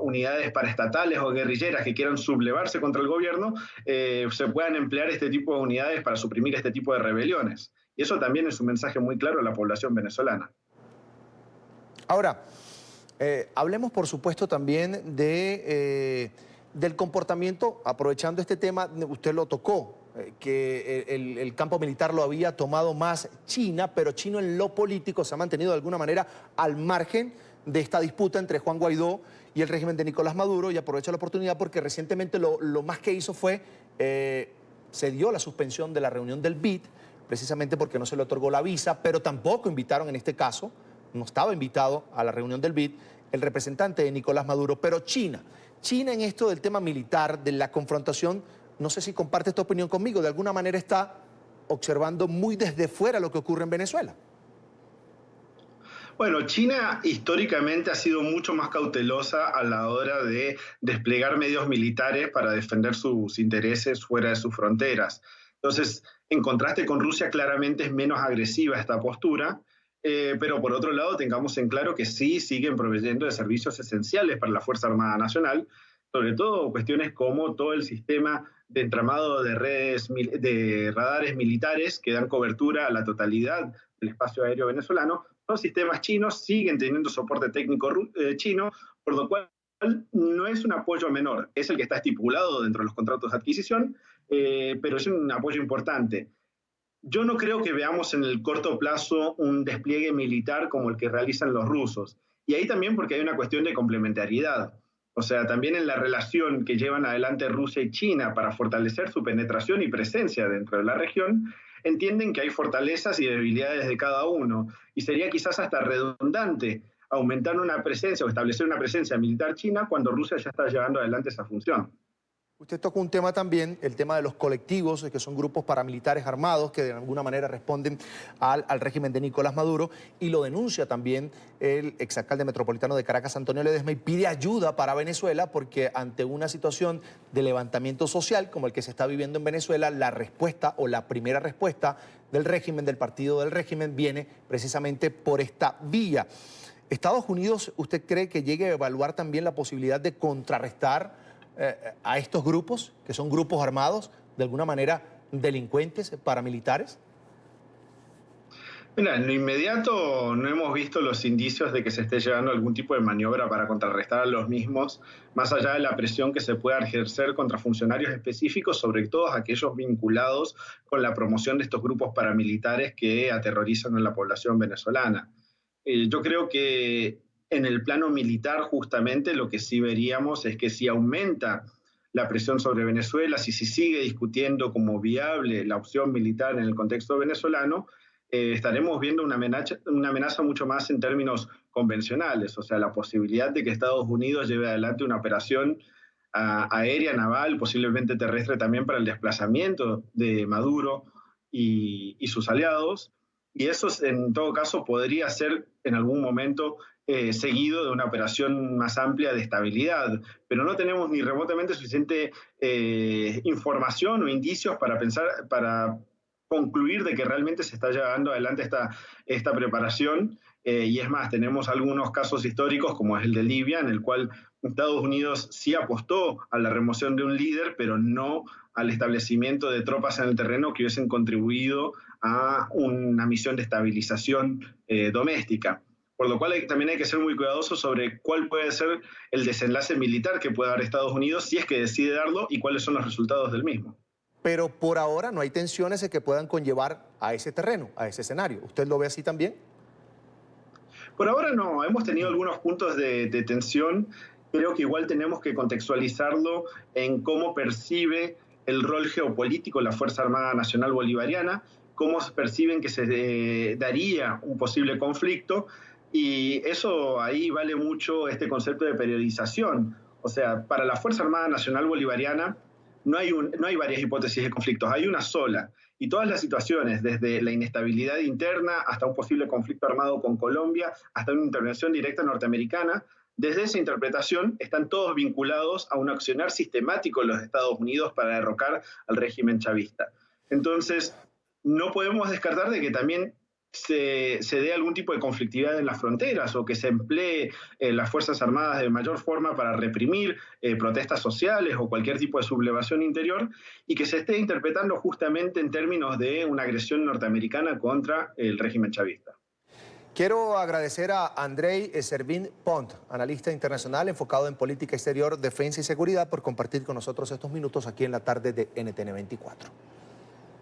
unidades paraestatales o guerrilleras que quieran sublevarse contra el gobierno, se puedan emplear este tipo de unidades para suprimir este tipo de rebeliones. Y eso también es un mensaje muy claro a la población venezolana. Ahora, hablemos por supuesto también del comportamiento, aprovechando este tema, usted lo tocó, que el campo militar lo había tomado más China, pero China en lo político se ha mantenido de alguna manera al margen de esta disputa entre Juan Guaidó y el régimen de Nicolás Maduro, y aprovecho la oportunidad porque recientemente lo más que hizo fue, se dio la suspensión de la reunión del BID, precisamente porque no se le otorgó la visa, pero tampoco invitaron en este caso, no estaba invitado a la reunión del BID, el representante de Nicolás Maduro, pero China en esto del tema militar, de la confrontación, no sé si comparte esta opinión conmigo, de alguna manera está observando muy desde fuera lo que ocurre en Venezuela. Bueno, China históricamente ha sido mucho más cautelosa a la hora de desplegar medios militares para defender sus intereses fuera de sus fronteras. Entonces, en contraste con Rusia, claramente es menos agresiva esta postura, pero por otro lado tengamos en claro que sí siguen proveyendo de servicios esenciales para la Fuerza Armada Nacional, sobre todo cuestiones como todo el sistema de entramado de redes de radares militares que dan cobertura a la totalidad del espacio aéreo venezolano. Los sistemas chinos siguen teniendo soporte técnico chino, por lo cual no es un apoyo menor, es el que está estipulado dentro de los contratos de adquisición, pero es un apoyo importante. Yo no creo que veamos en el corto plazo un despliegue militar como el que realizan los rusos. Y ahí también porque hay una cuestión de complementariedad. O sea, también en la relación que llevan adelante Rusia y China para fortalecer su penetración y presencia dentro de la región, entienden que hay fortalezas y debilidades de cada uno. Y sería quizás hasta redundante aumentar una presencia o establecer una presencia militar china cuando Rusia ya está llevando adelante esa función. Usted tocó un tema también, el tema de los colectivos, que son grupos paramilitares armados que de alguna manera responden al régimen de Nicolás Maduro, y lo denuncia también el exalcalde metropolitano de Caracas, Antonio Ledesma, y pide ayuda para Venezuela porque ante una situación de levantamiento social como el que se está viviendo en Venezuela, la respuesta o la primera respuesta del régimen, del partido del régimen, viene precisamente por esta vía. ¿Estados Unidos, usted cree que llegue a evaluar también la posibilidad de contrarrestar a estos grupos, que son grupos armados, de alguna manera delincuentes, paramilitares? Mira, en lo inmediato no hemos visto los indicios de que se esté llevando algún tipo de maniobra para contrarrestar a los mismos, más allá de la presión que se pueda ejercer contra funcionarios específicos, sobre todo aquellos vinculados con la promoción de estos grupos paramilitares que aterrorizan a la población venezolana. Yo creo que en el plano militar, justamente, lo que sí veríamos es que si aumenta la presión sobre Venezuela, si se sigue discutiendo como viable la opción militar en el contexto venezolano, estaremos viendo una amenaza mucho más en términos convencionales, o sea, la posibilidad de que Estados Unidos lleve adelante una operación aérea, naval, posiblemente terrestre también para el desplazamiento de Maduro y sus aliados, y eso en todo caso podría ser en algún momento seguido de una operación más amplia de estabilidad, pero no tenemos ni remotamente suficiente información o indicios para concluir de que realmente se está llevando adelante esta preparación, y es más, tenemos algunos casos históricos como es el de Libia, en el cual Estados Unidos sí apostó a la remoción de un líder, pero no al establecimiento de tropas en el terreno que hubiesen contribuido a una misión de estabilización doméstica. Por lo cual también hay que ser muy cuidadosos sobre cuál puede ser el desenlace militar que pueda dar Estados Unidos si es que decide darlo y cuáles son los resultados del mismo. Pero por ahora no hay tensiones que puedan conllevar a ese terreno, a ese escenario. ¿Usted lo ve así también? Por ahora no, hemos tenido algunos puntos de tensión. Creo que igual tenemos que contextualizarlo en cómo percibe el rol geopolítico la Fuerza Armada Nacional Bolivariana, cómo perciben que se daría un posible conflicto, y eso ahí vale mucho este concepto de periodización. O sea, para la Fuerza Armada Nacional Bolivariana no hay varias hipótesis de conflictos, hay una sola. Y todas las situaciones, desde la inestabilidad interna hasta un posible conflicto armado con Colombia, hasta una intervención directa norteamericana, desde esa interpretación están todos vinculados a un accionar sistemático de los Estados Unidos para derrocar al régimen chavista. Entonces, no podemos descartar de que también se dé algún tipo de conflictividad en las fronteras o que se emplee las Fuerzas Armadas de mayor forma para reprimir protestas sociales o cualquier tipo de sublevación interior, y que se esté interpretando justamente en términos de una agresión norteamericana contra el régimen chavista. Quiero agradecer a Andrei Servin Pont, analista internacional enfocado en política exterior, defensa y seguridad, por compartir con nosotros estos minutos aquí en la tarde de NTN 24.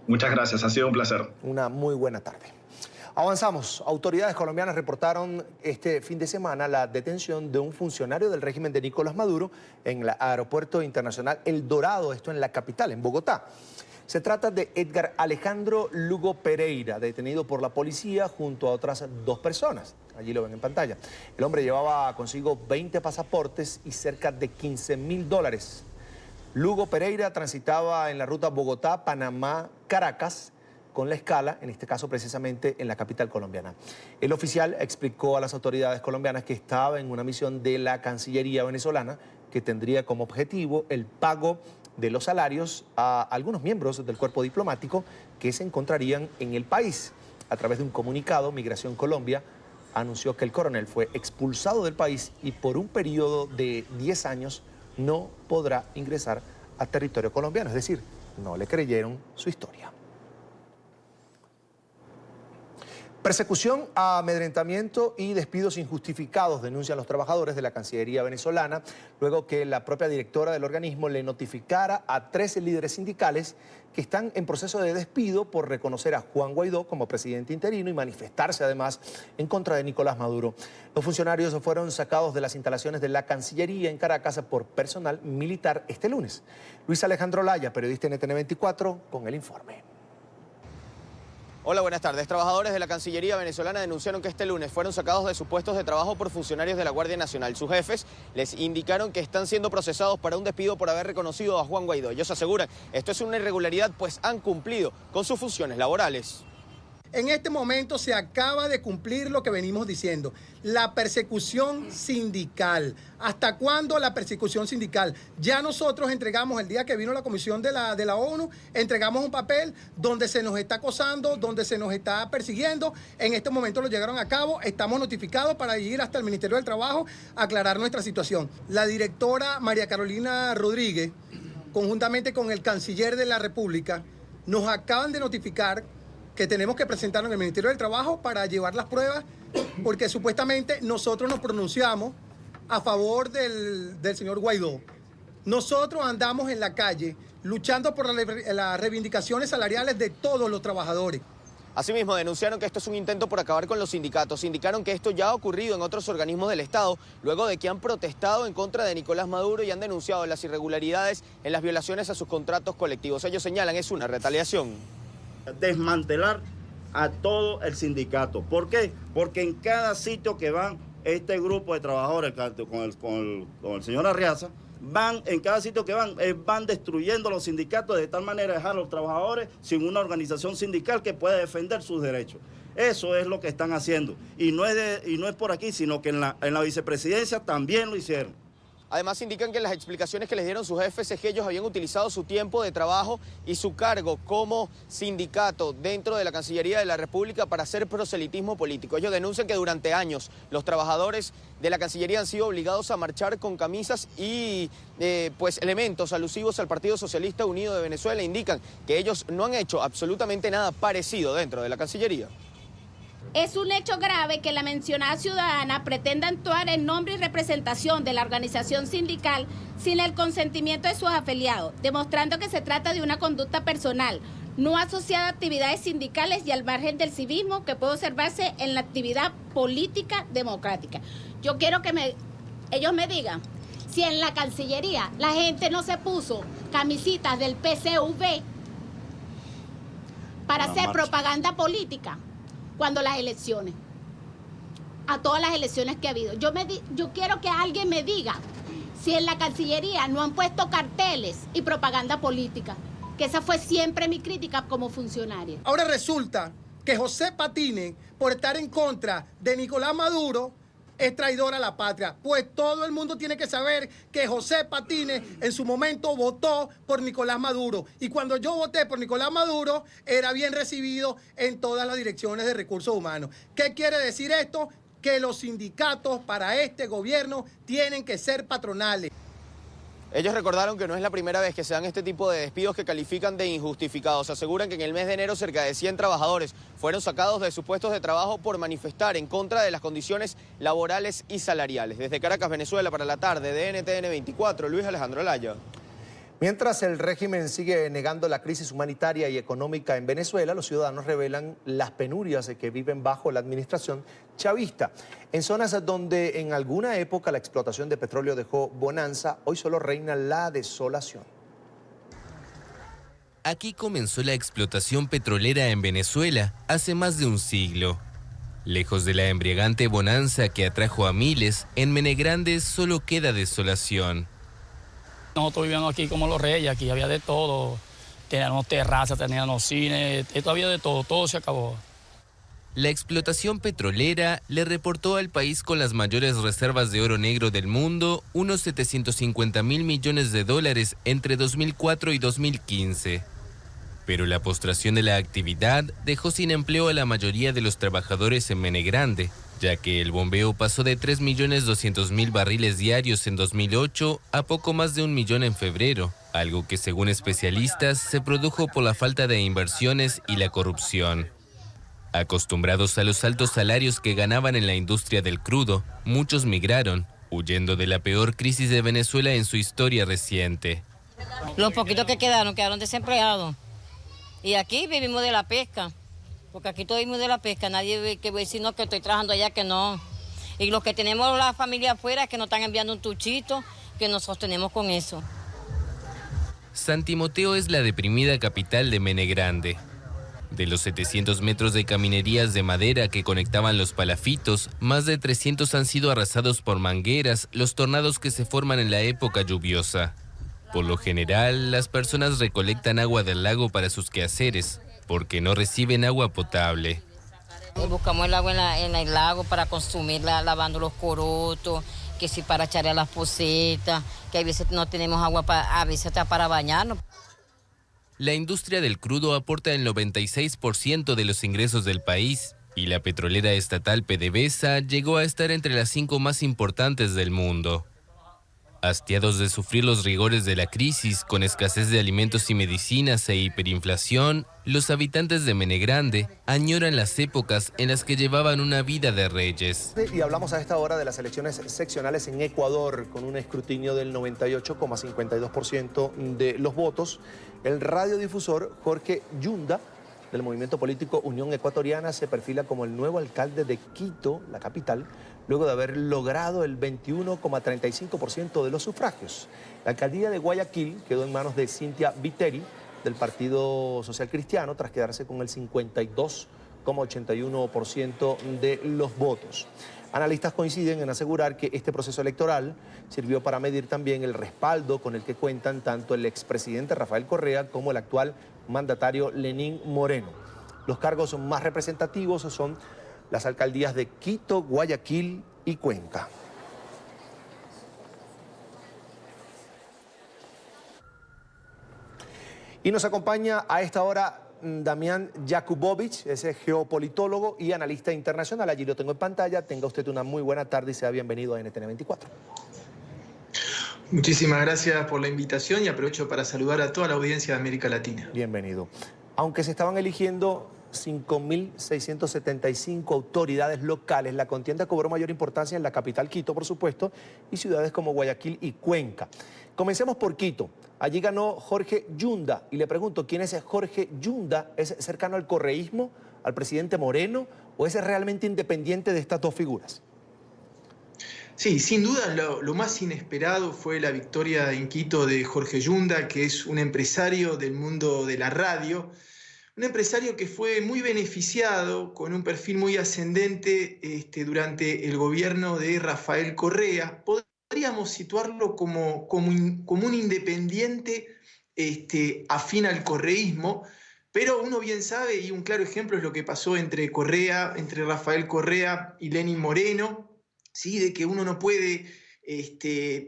Muchas gracias, ha sido un placer. Una muy buena tarde. Avanzamos. Autoridades colombianas reportaron este fin de semana la detención de un funcionario del régimen de Nicolás Maduro en el aeropuerto internacional El Dorado, esto en la capital, en Bogotá. Se trata de Edgar Alejandro Lugo Pereira, detenido por la policía junto a otras 2 personas. Allí lo ven en pantalla. El hombre llevaba consigo 20 pasaportes y cerca de $15.000. Lugo Pereira transitaba en la ruta Bogotá-Panamá-Caracas, con la escala, en este caso precisamente en la capital colombiana. El oficial explicó a las autoridades colombianas que estaba en una misión de la Cancillería venezolana que tendría como objetivo el pago de los salarios a algunos miembros del cuerpo diplomático que se encontrarían en el país. A través de un comunicado, Migración Colombia anunció que el coronel fue expulsado del país y por un periodo de 10 años no podrá ingresar a territorio colombiano, es decir, no le creyeron su historia. Persecución, amedrentamiento y despidos injustificados denuncian los trabajadores de la Cancillería venezolana luego que la propia directora del organismo le notificara a 13 líderes sindicales que están en proceso de despido por reconocer a Juan Guaidó como presidente interino y manifestarse además en contra de Nicolás Maduro. Los funcionarios fueron sacados de las instalaciones de la Cancillería en Caracas por personal militar este lunes. Luis Alejandro Laya, periodista en NTN 24, con el informe. Hola, buenas tardes. Trabajadores de la Cancillería venezolana denunciaron que este lunes fueron sacados de sus puestos de trabajo por funcionarios de la Guardia Nacional. Sus jefes les indicaron que están siendo procesados para un despido por haber reconocido a Juan Guaidó. Ellos aseguran esto es una irregularidad, pues han cumplido con sus funciones laborales. En este momento se acaba de cumplir lo que venimos diciendo, la persecución sindical. ¿Hasta cuándo la persecución sindical? Ya nosotros entregamos, el día que vino la comisión de la ONU, entregamos un papel donde se nos está acosando, donde se nos está persiguiendo. En este momento lo llegaron a cabo, estamos notificados para ir hasta el Ministerio del Trabajo a aclarar nuestra situación. La directora María Carolina Rodríguez, conjuntamente con el canciller de la República, nos acaban de notificar que tenemos que presentarnos en el Ministerio del Trabajo para llevar las pruebas, porque supuestamente nosotros nos pronunciamos a favor del señor Guaidó. Nosotros andamos en la calle luchando por las reivindicaciones salariales de todos los trabajadores. Asimismo, denunciaron que esto es un intento por acabar con los sindicatos. Indicaron que esto ya ha ocurrido en otros organismos del Estado, luego de que han protestado en contra de Nicolás Maduro y han denunciado las irregularidades en las violaciones a sus contratos colectivos. Ellos señalan es una retaliación. Desmantelar a todo el sindicato. ¿Por qué? Porque en cada sitio que van este grupo de trabajadores con el señor Arriaza, en cada sitio que van destruyendo los sindicatos de tal manera de dejar a los trabajadores sin una organización sindical que pueda defender sus derechos. Eso es lo que están haciendo. Y no es por aquí, sino que en la vicepresidencia también lo hicieron. Además indican que las explicaciones que les dieron sus jefes es que ellos habían utilizado su tiempo de trabajo y su cargo como sindicato dentro de la Cancillería de la República para hacer proselitismo político. Ellos denuncian que durante años los trabajadores de la Cancillería han sido obligados a marchar con camisas y pues elementos alusivos al Partido Socialista Unido de Venezuela. Indican que ellos no han hecho absolutamente nada parecido dentro de la Cancillería. Es un hecho grave que la mencionada ciudadana pretenda actuar en nombre y representación de la organización sindical sin el consentimiento de sus afiliados, demostrando que se trata de una conducta personal, no asociada a actividades sindicales y al margen del civismo que puede observarse en la actividad política democrática. Yo quiero que ellos me digan si en la Cancillería la gente no se puso camisitas del PCV para hacer propaganda política. Cuando las elecciones, a todas las elecciones que ha habido. Yo quiero que alguien me diga si en la Cancillería no han puesto carteles y propaganda política, que esa fue siempre mi crítica como funcionaria. Ahora resulta que José Patine, por estar en contra de Nicolás Maduro, es traidor a la patria. Pues todo el mundo tiene que saber que José Patine en su momento votó por Nicolás Maduro. Y cuando yo voté por Nicolás Maduro, era bien recibido en todas las direcciones de recursos humanos. ¿Qué quiere decir esto? Que los sindicatos para este gobierno tienen que ser patronales. Ellos recordaron que no es la primera vez que se dan este tipo de despidos que califican de injustificados. Aseguran que en el mes de enero cerca de 100 trabajadores fueron sacados de sus puestos de trabajo por manifestar en contra de las condiciones laborales y salariales. Desde Caracas, Venezuela, para la tarde de NTN 24, Luis Alejandro Laya. Mientras el régimen sigue negando la crisis humanitaria y económica en Venezuela, los ciudadanos revelan las penurias que viven bajo la administración chavista. En zonas donde en alguna época la explotación de petróleo dejó bonanza, hoy solo reina la desolación. Aquí comenzó la explotación petrolera en Venezuela hace más de un siglo. Lejos de la embriagante bonanza que atrajo a miles, en Menegrande solo queda desolación. Nosotros vivíamos aquí como los reyes, aquí había de todo. Teníamos terrazas, teníamos cines, esto había de todo, todo se acabó. La explotación petrolera le reportó al país con las mayores reservas de oro negro del mundo unos 750.000 millones de dólares entre 2004 y 2015. Pero la postración de la actividad dejó sin empleo a la mayoría de los trabajadores en Menegrande, ya que el bombeo pasó de 3.200.000 barriles diarios en 2008 a poco más de 1 millón en febrero, algo que según especialistas se produjo por la falta de inversiones y la corrupción. Acostumbrados a los altos salarios que ganaban en la industria del crudo, muchos migraron, huyendo de la peor crisis de Venezuela en su historia reciente. Los poquitos que quedaron desempleados. Y aquí vivimos de la pesca. Porque aquí todos vivimos de la pesca, nadie ve que vecino que estoy trabajando allá que no. Y los que tenemos la familia afuera que nos están enviando un tuchito, que nos sostenemos con eso. San Timoteo es la deprimida capital de Menegrande. De los 700 metros de caminerías de madera que conectaban los palafitos, más de 300 han sido arrasados por mangueras, los tornados que se forman en la época lluviosa. Por lo general, las personas recolectan agua del lago para sus quehaceres, porque no reciben agua potable. Buscamos el agua en el lago para consumirla, lavando los corotos, que si para echarle a las pocetas, que a veces no tenemos agua, a veces hasta para bañarnos. La industria del crudo aporta el 96% de los ingresos del país y la petrolera estatal PDVSA llegó a estar entre las 5 más importantes del mundo. Hastiados de sufrir los rigores de la crisis, con escasez de alimentos y medicinas e hiperinflación, los habitantes de Menegrande añoran las épocas en las que llevaban una vida de reyes. Y hablamos a esta hora de las elecciones seccionales en Ecuador, con un escrutinio del 98,52% de los votos. El radiodifusor Jorge Yunda, del movimiento político Unión Ecuatoriana, se perfila como el nuevo alcalde de Quito, la capital, luego de haber logrado el 21,35% de los sufragios. La alcaldía de Guayaquil quedó en manos de Cintia Viteri, del Partido Social Cristiano, tras quedarse con el 52,81% de los votos. Analistas coinciden en asegurar que este proceso electoral sirvió para medir también el respaldo con el que cuentan tanto el expresidente Rafael Correa como el actual mandatario Lenín Moreno. Los cargos más representativos son las alcaldías de Quito, Guayaquil y Cuenca. Y nos acompaña a esta hora Damián Jakubowicz, es geopolitólogo y analista internacional. Allí lo tengo en pantalla. Tenga usted una muy buena tarde y sea bienvenido a NTN 24. Muchísimas gracias por la invitación y aprovecho para saludar a toda la audiencia de América Latina. Bienvenido. Aunque se estaban eligiendo 5.675 autoridades locales, la contienda cobró mayor importancia en la capital Quito, por supuesto, y ciudades como Guayaquil y Cuenca. Comencemos por Quito. Allí ganó Jorge Yunda y le pregunto, ¿quién es Jorge Yunda? ¿Es cercano al correísmo, al presidente Moreno o es realmente independiente de estas dos figuras? Sí, sin duda lo más inesperado fue la victoria en Quito de Jorge Yunda, que es un empresario del mundo de la radio, un empresario que fue muy beneficiado con un perfil muy ascendente durante el gobierno de Rafael Correa. Podríamos situarlo como un independiente afín al correísmo, pero uno bien sabe, y un claro ejemplo es lo que pasó entre Rafael Correa y Lenín Moreno, ¿sí? De que uno no puede, es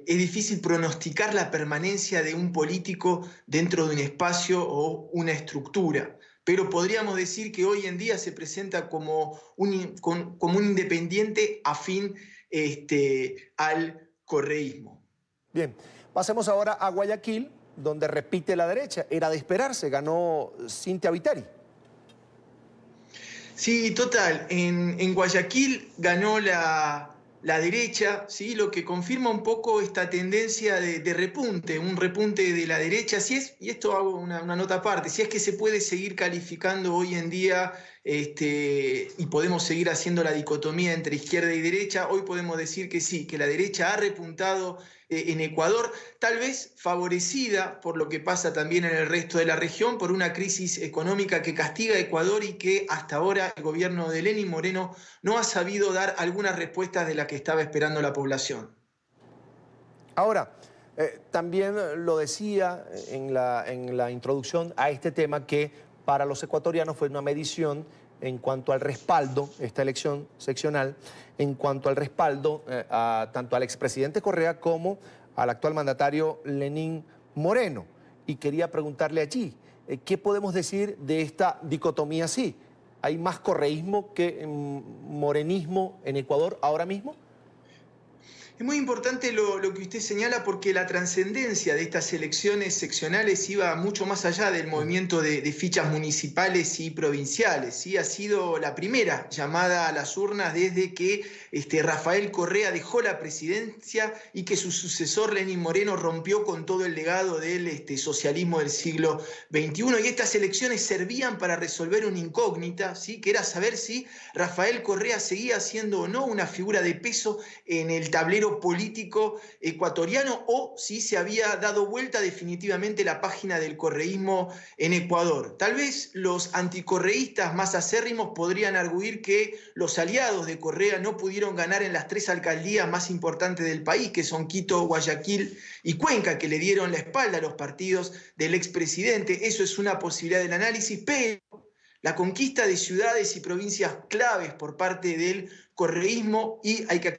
difícil pronosticar la permanencia de un político dentro de un espacio o una estructura. Pero podríamos decir que hoy en día se presenta como un independiente afín al correísmo. Bien, pasemos ahora a Guayaquil, donde repite la derecha. Era de esperarse, ganó Cintia Viteri. Sí, total. En Guayaquil ganó la derecha, ¿sí? Lo que confirma un poco esta tendencia de repunte, un repunte de la derecha, y esto hago una nota aparte, si es que se puede seguir calificando hoy en día y podemos seguir haciendo la dicotomía entre izquierda y derecha, hoy podemos decir que sí, que la derecha ha repuntado en Ecuador, tal vez favorecida por lo que pasa también en el resto de la región, por una crisis económica que castiga a Ecuador y que hasta ahora el gobierno de Lenín Moreno no ha sabido dar algunas respuestas de las que estaba esperando la población. Ahora, también lo decía en la introducción a este tema que para los ecuatorianos fue una medición en cuanto al respaldo, esta elección seccional, en cuanto al respaldo tanto al expresidente Correa como al actual mandatario Lenín Moreno. Y quería preguntarle allí, ¿qué podemos decir de esta dicotomía así? ¿Hay más correísmo que morenismo en Ecuador ahora mismo? Es muy importante lo que usted señala porque la trascendencia de estas elecciones seccionales iba mucho más allá del movimiento de fichas municipales y provinciales, ¿sí? Ha sido la primera llamada a las urnas desde que Rafael Correa dejó la presidencia y que su sucesor Lenín Moreno rompió con todo el legado del socialismo del siglo XXI. Y estas elecciones servían para resolver una incógnita, ¿sí? Que era saber si Rafael Correa seguía siendo o no una figura de peso en el tablero tablero político ecuatoriano o si se había dado vuelta definitivamente la página del correísmo en Ecuador. Tal vez los anticorreístas más acérrimos podrían arguir que los aliados de Correa no pudieron ganar en las 3 alcaldías más importantes del país, que son Quito, Guayaquil y Cuenca, que le dieron la espalda a los partidos del expresidente. Eso es una posibilidad del análisis, pero la conquista de ciudades y provincias claves por parte del correísmo, y hay que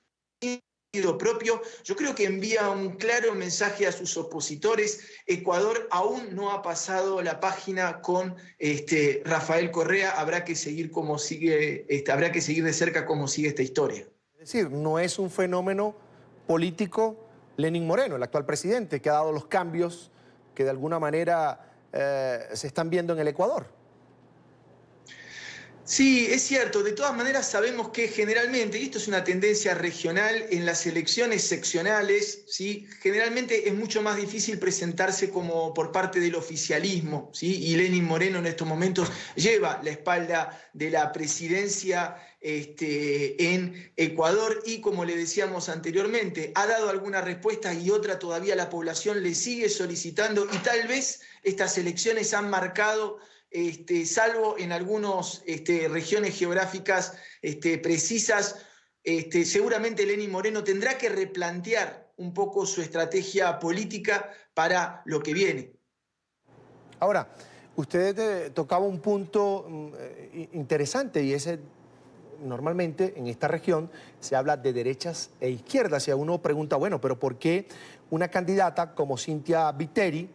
propio, yo creo que envía un claro mensaje a sus opositores. Ecuador aún no ha pasado la página con Rafael Correa. Habrá que seguir habrá que seguir de cerca cómo sigue esta historia. Es decir, no es un fenómeno político Lenín Moreno, el actual presidente, que ha dado los cambios que de alguna manera se están viendo en el Ecuador. Sí, es cierto. De todas maneras sabemos que generalmente, y esto es una tendencia regional, en las elecciones seccionales, ¿sí?, generalmente es mucho más difícil presentarse como por parte del oficialismo, ¿sí? Y Lenín Moreno en estos momentos lleva la espalda de la presidencia en Ecuador y, como le decíamos anteriormente, ha dado alguna respuesta y otra todavía la población le sigue solicitando, y tal vez estas elecciones han marcado, salvo en algunas regiones geográficas precisas, seguramente Lenín Moreno tendrá que replantear un poco su estrategia política para lo que viene. Ahora, usted tocaba un punto interesante, y ese, normalmente en esta región se habla de derechas e izquierdas, y uno pregunta, bueno, pero ¿por qué una candidata como Cynthia Viteri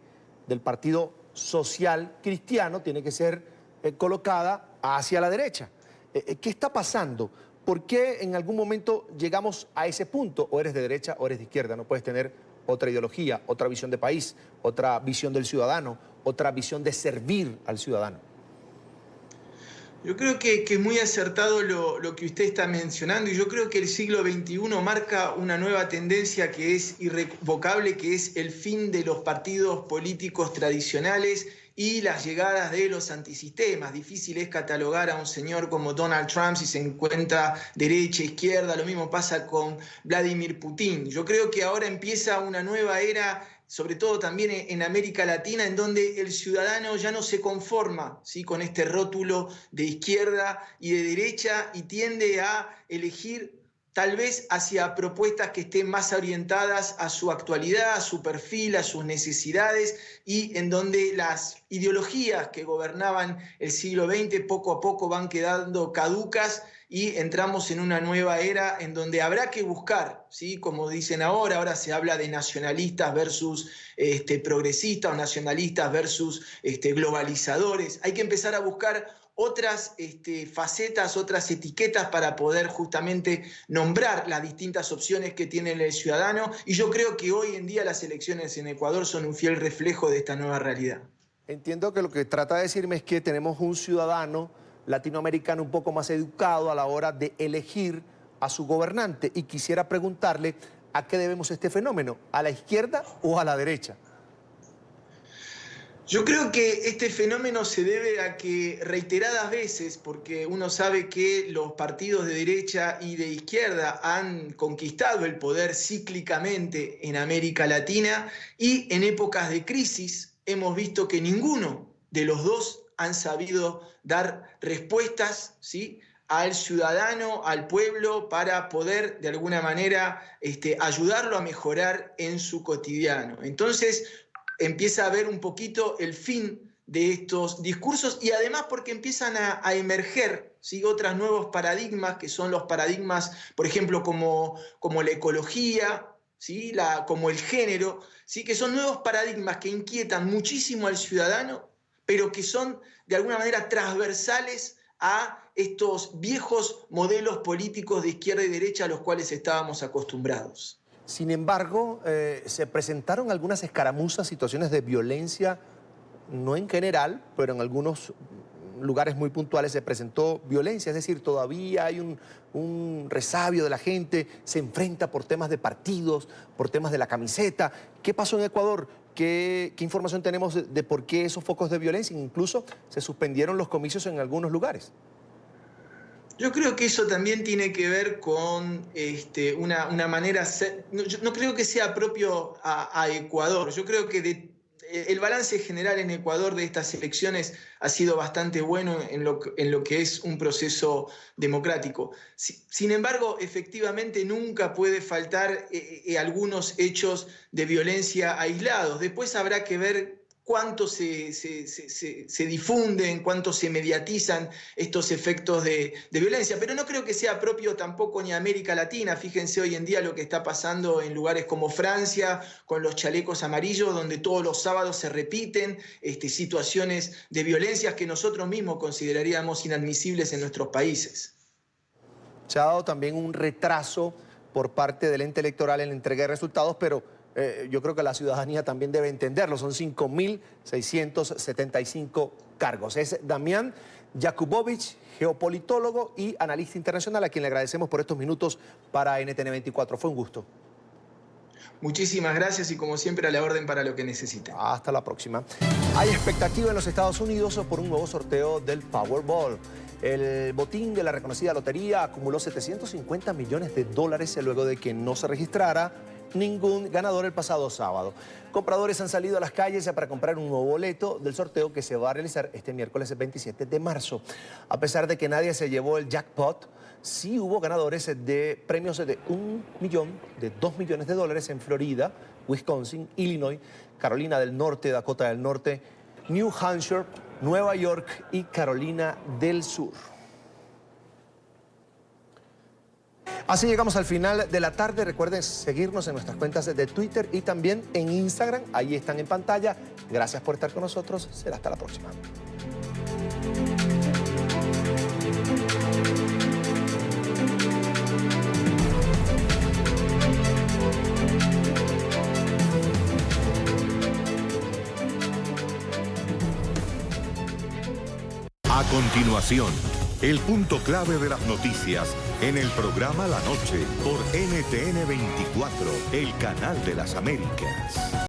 del Partido Social Cristiano tiene que ser colocada hacia la derecha? ¿Qué está pasando? ¿Por qué en algún momento llegamos a ese punto? O eres de derecha o eres de izquierda. No puedes tener otra ideología, otra visión de país, otra visión del ciudadano, otra visión de servir al ciudadano. Yo creo que es muy acertado lo que usted está mencionando, y yo creo que el siglo XXI marca una nueva tendencia que es irrevocable, que es el fin de los partidos políticos tradicionales y las llegadas de los antisistemas. Difícil es catalogar a un señor como Donald Trump si se encuentra derecha, izquierda. Lo mismo pasa con Vladimir Putin. Yo creo que ahora empieza una nueva era, sobre todo también en América Latina, en donde el ciudadano ya no se conforma, ¿sí?, con este rótulo de izquierda y de derecha, y tiende a elegir tal vez hacia propuestas que estén más orientadas a su actualidad, a su perfil, a sus necesidades, y en donde las ideologías que gobernaban el siglo XX poco a poco van quedando caducas, y entramos en una nueva era en donde habrá que buscar, ¿sí?, como dicen ahora se habla de nacionalistas versus progresistas, o nacionalistas versus globalizadores. Hay que empezar a buscar otras facetas, otras etiquetas para poder justamente nombrar las distintas opciones que tiene el ciudadano, y yo creo que hoy en día las elecciones en Ecuador son un fiel reflejo de esta nueva realidad. Entiendo que lo que trata de decirme es que tenemos un ciudadano latinoamericano un poco más educado a la hora de elegir a su gobernante, y quisiera preguntarle a qué debemos este fenómeno, ¿a la izquierda o a la derecha? Yo creo que este fenómeno se debe a que reiteradas veces, porque uno sabe que los partidos de derecha y de izquierda han conquistado el poder cíclicamente en América Latina, y en épocas de crisis hemos visto que ninguno de los dos han sabido dar respuestas, ¿sí?, al ciudadano, al pueblo, para poder de alguna manera ayudarlo a mejorar en su cotidiano. Entonces empieza a haber un poquito el fin de estos discursos, y además porque empiezan a emerger, ¿sí?, otros nuevos paradigmas, que son los paradigmas, por ejemplo, como la ecología, ¿sí?, como el género, ¿sí?, que son nuevos paradigmas que inquietan muchísimo al ciudadano, pero que son de alguna manera transversales a estos viejos modelos políticos de izquierda y derecha a los cuales estábamos acostumbrados. Sin embargo, se presentaron algunas escaramuzas, situaciones de violencia, no en general, pero en algunos lugares muy puntuales se presentó violencia, es decir, todavía hay un resabio de la gente, se enfrenta por temas de partidos, por temas de la camiseta. ¿Qué pasó en Ecuador? ¿Qué información tenemos de por qué esos focos de violencia? Incluso se suspendieron los comicios en algunos lugares. Yo creo que eso también tiene que ver con una manera... Yo no creo que sea propio a Ecuador. Yo creo que el balance general en Ecuador de estas elecciones ha sido bastante bueno en lo que es un proceso democrático. Sin embargo, efectivamente nunca puede faltar algunos hechos de violencia aislados. Después habrá que ver cuánto se difunden, cuánto se mediatizan estos efectos de violencia. Pero no creo que sea propio tampoco ni a América Latina. Fíjense hoy en día lo que está pasando en lugares como Francia, con los chalecos amarillos, donde todos los sábados se repiten situaciones de violencias que nosotros mismos consideraríamos inadmisibles en nuestros países. Se ha dado también un retraso por parte del ente electoral en la entrega de resultados, pero yo creo que la ciudadanía también debe entenderlo. Son 5.675 cargos. Es Damián Jakubowicz, geopolitólogo y analista internacional, a quien le agradecemos por estos minutos para NTN 24. Fue un gusto. Muchísimas gracias y como siempre a la orden para lo que necesiten. Hasta la próxima. Hay expectativa en los Estados Unidos por un nuevo sorteo del Powerball. El botín de la reconocida lotería acumuló $750 millones luego de que no se registrara ningún ganador el pasado sábado. Compradores han salido a las calles para comprar un nuevo boleto del sorteo que se va a realizar este miércoles 27 de marzo. A pesar de que nadie se llevó el jackpot, sí hubo ganadores de premios de $1 millón, de $2 millones en Florida, Wisconsin, Illinois, Carolina del Norte, Dakota del Norte, New Hampshire, Nueva York y Carolina del Sur. Así llegamos al final de la tarde. Recuerden seguirnos en nuestras cuentas de Twitter y también en Instagram. Ahí están en pantalla. Gracias por estar con nosotros. Será hasta la próxima. A continuación, el punto clave de las noticias en el programa La Noche por NTN 24, el canal de las Américas.